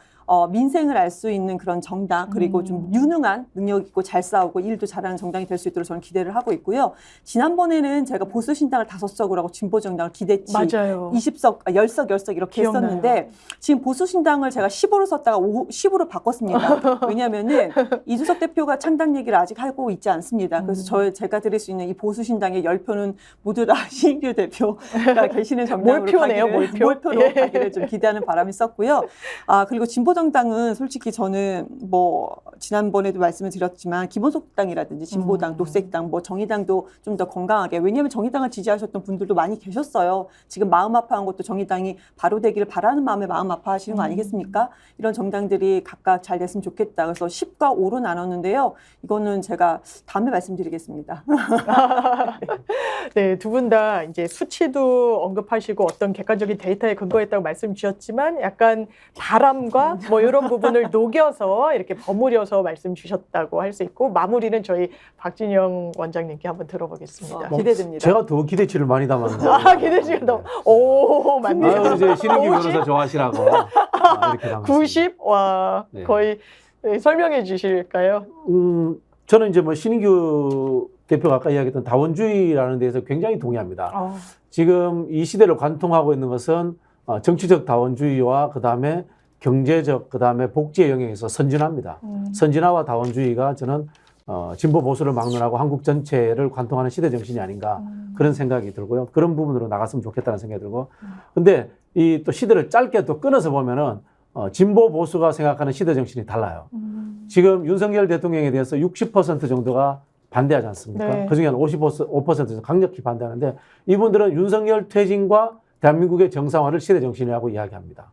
민생을 알 수 있는 그런 정당 그리고 좀 유능한 능력 있고 잘 싸우고 일도 잘하는 정당이 될 수 있도록 저는 기대를 하고 있고요. 지난번에는 제가 보수 신당을 5석으로 하고 진보 정당을 기대치 맞아요. 10석, 10석 이렇게 기억나요. 했었는데 지금 보수 신당을 제가 10으로 썼다가 10으로 바꿨습니다. 왜냐하면은 이준석 대표가 창당 얘기를 아직 하고 있지 않습니다. 그래서 제가 드릴 수 있는 이 보수 신당의 10표는 모두 다 신인규 대표가 계시는 정당으로 몰표네요, 몰표. 몰표로 예. 가기를 좀 기대하는 바람이 있었고요. 그리고 진보정당은 솔직히 저는 뭐 지난번에도 말씀을 드렸지만 기본소득당이라든지 진보당, 녹색당, 뭐 정의당도 좀 더 건강하게 왜냐하면 정의당을 지지하셨던 분들도 많이 계셨어요. 지금 마음 아파한 것도 정의당이 바로 되기를 바라는 마음에 마음 아파하시는 거 아니겠습니까? 이런 정당들이 각각 잘 됐으면 좋겠다. 그래서 10과 5로 나눴는데요. 이거는 제가 다음에 말씀드리겠습니다. 네, 두 분 다 이제 수치도 언급하시고 어떤 객관적인 데이터에 근거했다고 말씀 주셨지만 약간 바람과 뭐 이런 부분을 녹여서 이렇게 버무려서 말씀 주셨다고 할 수 있고 마무리는 저희 박진영 원장님께 한번 들어보겠습니다. 기대됩니다. 제가 더 기대치를 많이 담았는데. 기대지가 너무 오 맞네요. 우리 이제 신인규 변호사 좋아하시라고 이렇게 담았습니다. 90? 와 네. 거의 설명해 주실까요? 저는 이제 뭐 신인규 대표가 아까 이야기했던 다원주의라는 데에서 굉장히 동의합니다. 지금 이 시대를 관통하고 있는 것은 정치적 다원주의와 그다음에 경제적 그다음에 복지의 영역에서 선진화입니다. 선진화와 다원주의가 저는 진보 보수를 막론하고 한국 전체를 관통하는 시대 정신이 아닌가 그런 생각이 들고요. 그런 부분으로 나갔으면 좋겠다는 생각이 들고. 근데 이 또 시대를 짧게 또 끊어서 보면은 진보 보수가 생각하는 시대 정신이 달라요. 지금 윤석열 대통령에 대해서 60% 정도가 반대하지 않습니까? 네. 그중에 한 55% 강력히 반대하는데 이분들은 윤석열 퇴진과 대한민국의 정상화를 시대 정신이라고 이야기합니다.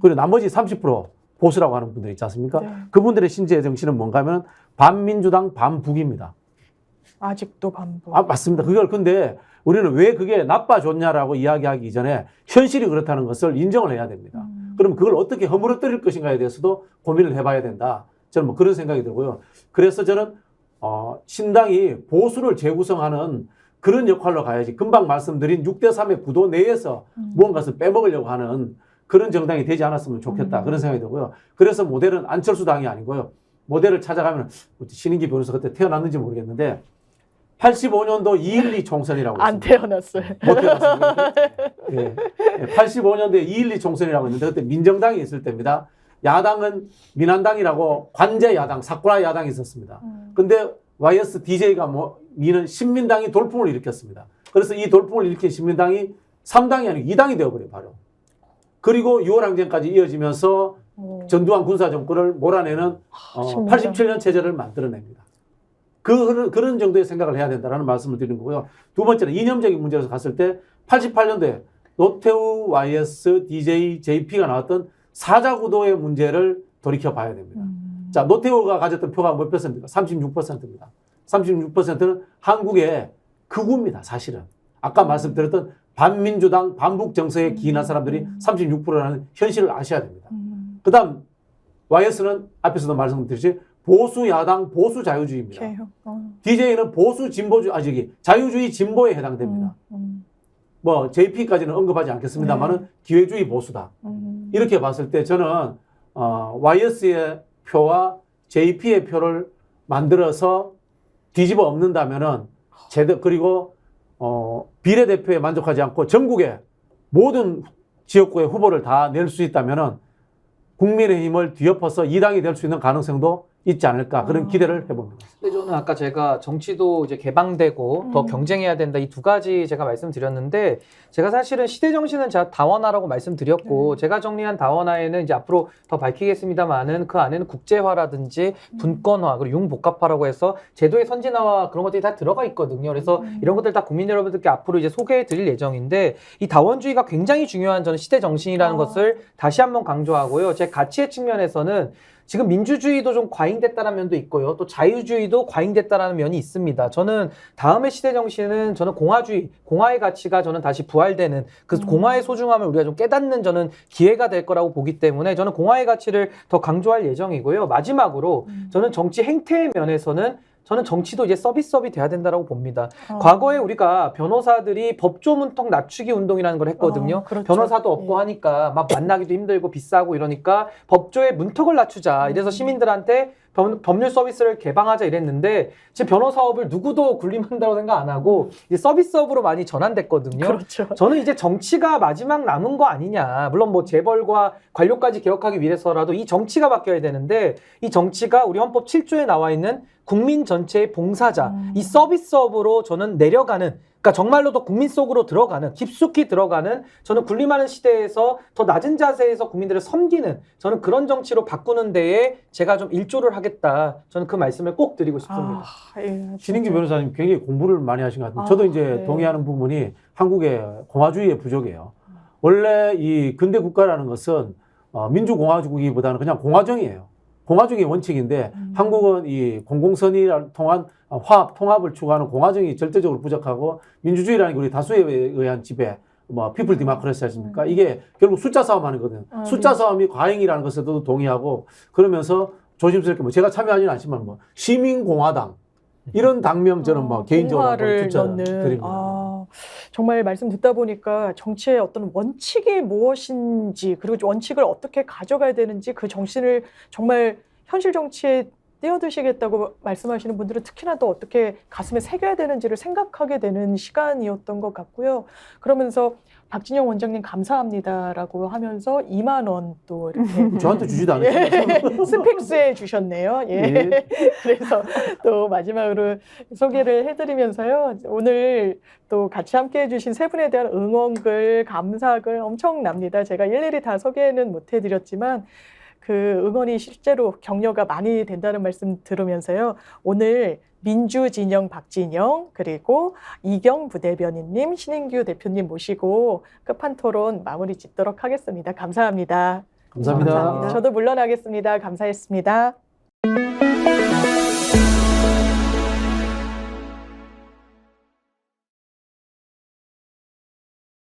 그리고 나머지 30% 보수라고 하는 분들 있지 않습니까? 네. 그분들의 신재 정신은 뭔가 하면 반민주당 반북입니다. 아직도 반복. 맞습니다. 그걸 근데 우리는 왜 그게 나빠졌냐라고 이야기하기 이전에 현실이 그렇다는 것을 인정을 해야 됩니다. 그럼 그걸 어떻게 허물어뜨릴 것인가에 대해서도 고민을 해봐야 된다. 저는 뭐 그런 생각이 들고요. 그래서 저는 신당이 보수를 재구성하는 그런 역할로 가야지 금방 말씀드린 6대3의 구도 내에서 무언가를 빼먹으려고 하는 그런 정당이 되지 않았으면 좋겠다. 그런 생각이 들고요. 그래서 모델은 안철수 당이 아니고요. 모델을 찾아가면 신인기 변호사 그때 태어났는지 모르겠는데 85년도 2.12 총선이라고 안 있습니다. 태어났어요. 못 태어났습니다. 예. 85년도에 2.12 총선이라고 있는데 그때 민정당이 있을 때입니다. 야당은 민한당이라고 관제 야당, 사쿠라 야당이 있었습니다. 근데 YS DJ가 미는 신민당이 돌풍을 일으켰습니다. 그래서 이 돌풍을 일으킨 신민당이 3당이 아니고 2당이 되어버려요, 바로. 그리고 6월 항쟁까지 이어지면서 전두환 군사정권을 몰아내는 87년 체제를 만들어냅니다. 그런 정도의 생각을 해야 된다는 말씀을 드리는 거고요. 두 번째는 이념적인 문제에서 갔을 때 88년도에 노태우, YS, DJ, JP가 나왔던 사자구도의 문제를 돌이켜 봐야 됩니다. 자, 노태우가 가졌던 표가 몇 %입니까? 36%입니다. 36%는 한국의 극우입니다, 사실은. 아까 말씀드렸던 반민주당, 반북 정서에 기인한 사람들이 36%라는 현실을 아셔야 됩니다. 그 다음, YS는 앞에서도 말씀드렸지, 보수 야당, 보수 자유주의입니다. DJ는 보수 진보주의, 자유주의 진보에 해당됩니다. 뭐, JP까지는 언급하지 않겠습니다만은 기회주의 보수다. 이렇게 봤을 때 저는, YS의 표와 JP의 표를 만들어서 뒤집어 엎는다면은 그리고 비례대표에 만족하지 않고 전국의 모든 지역구의 후보를 다 낼 수 있다면은 국민의힘을 뒤엎어서 2당이 될 수 있는 가능성도 있지 않을까 그런 기대를 해봅니다. 근데 저는 아까 제가 정치도 이제 개방되고 더 경쟁해야 된다 이 두 가지 제가 말씀드렸는데 제가 사실은 시대 정신은 제가 다원화라고 말씀드렸고 제가 정리한 다원화에는 이제 앞으로 더 밝히겠습니다만은 그 안에는 국제화라든지 분권화 그리고 융복합화라고 해서 제도의 선진화와 그런 것들이 다 들어가 있거든요. 그래서 이런 것들 다 국민 여러분들께 앞으로 이제 소개해 드릴 예정인데 이 다원주의가 굉장히 중요한 저는 시대 정신이라는 것을 다시 한번 강조하고요. 제 가치의 측면에서는 지금 민주주의도 좀 과잉됐다는 면도 있고요. 또 자유주의도 과잉됐다는 면이 있습니다. 저는 다음의 시대 정신은 저는 공화주의, 공화의 가치가 저는 다시 부활되는 그 공화의 소중함을 우리가 좀 깨닫는 저는 기회가 될 거라고 보기 때문에 저는 공화의 가치를 더 강조할 예정이고요. 마지막으로 저는 정치 행태의 면에서는 저는 정치도 이제 서비스업이 돼야 된다고 봅니다. 과거에 우리가 변호사들이 법조 문턱 낮추기 운동이라는 걸 했거든요. 그렇죠. 변호사도 없고 하니까 막 만나기도 힘들고 비싸고 이러니까 법조의 문턱을 낮추자. 이래서 시민들한테 법률 서비스를 개방하자 이랬는데 지금 변호사업을 누구도 군림한다고 생각 안 하고 이제 서비스업으로 많이 전환됐거든요. 그렇죠. 저는 이제 정치가 마지막 남은 거 아니냐. 물론 뭐 재벌과 관료까지 개혁하기 위해서라도 이 정치가 바뀌어야 되는데 이 정치가 우리 헌법 7조에 나와 있는 국민 전체의 봉사자, 이 서비스업으로 저는 내려가는 그러니까 정말로 더 국민 속으로 들어가는 깊숙이 들어가는 저는 군림하는 시대에서 더 낮은 자세에서 국민들을 섬기는 저는 그런 정치로 바꾸는 데에 제가 좀 일조를 하겠다. 저는 그 말씀을 꼭 드리고 싶습니다. 예, 신인규 진짜. 변호사님 굉장히 공부를 많이 하신 것 같아요. 저도 이제 네. 동의하는 부분이 한국의 공화주의의 부족이에요. 원래 이 근대 국가라는 것은 민주공화국이보다는 그냥 공화정이에요. 공화정의 원칙인데 한국은 이 공공선의를 통한 통합을 추구하는 공화정이 절대적으로 부족하고 민주주의라는 게 우리 다수에 의한 지배, 피플 디모크래시 아닙니까? 이게 결국 숫자 싸움 하는 거거든요. 숫자 싸움이 과잉이라는 것에도 동의하고 그러면서 조심스럽게 제가 참여하지는 않지만 시민공화당 이런 당명 저는 개인적으로 공화를 추천드립니다. 정말 말씀 듣다 보니까 정치의 어떤 원칙이 무엇인지 그리고 원칙을 어떻게 가져가야 되는지 그 정신을 정말 현실 정치에 뛰어드시겠다고 말씀하시는 분들은 특히나 또 어떻게 가슴에 새겨야 되는지를 생각하게 되는 시간이었던 것 같고요. 그러면서 박진영 원장님 감사합니다라고 하면서 2만 원 또 이렇게 저한테 주지도 않으시죠? 스픽스에 주셨네요. 예. 예. 그래서 또 마지막으로 소개를 해드리면서요. 오늘 또 같이 함께 해주신 세 분에 대한 응원글, 감사글 엄청납니다. 제가 일일이 다 소개는 못 해드렸지만 그 응원이 실제로 격려가 많이 된다는 말씀 들으면서요. 오늘 민주진영 박진영 그리고 이경 부대변인님, 신인규 대표님 모시고 끝판토론 마무리 짓도록 하겠습니다. 감사합니다. 감사합니다. 감사합니다. 저도 물러나겠습니다. 감사했습니다.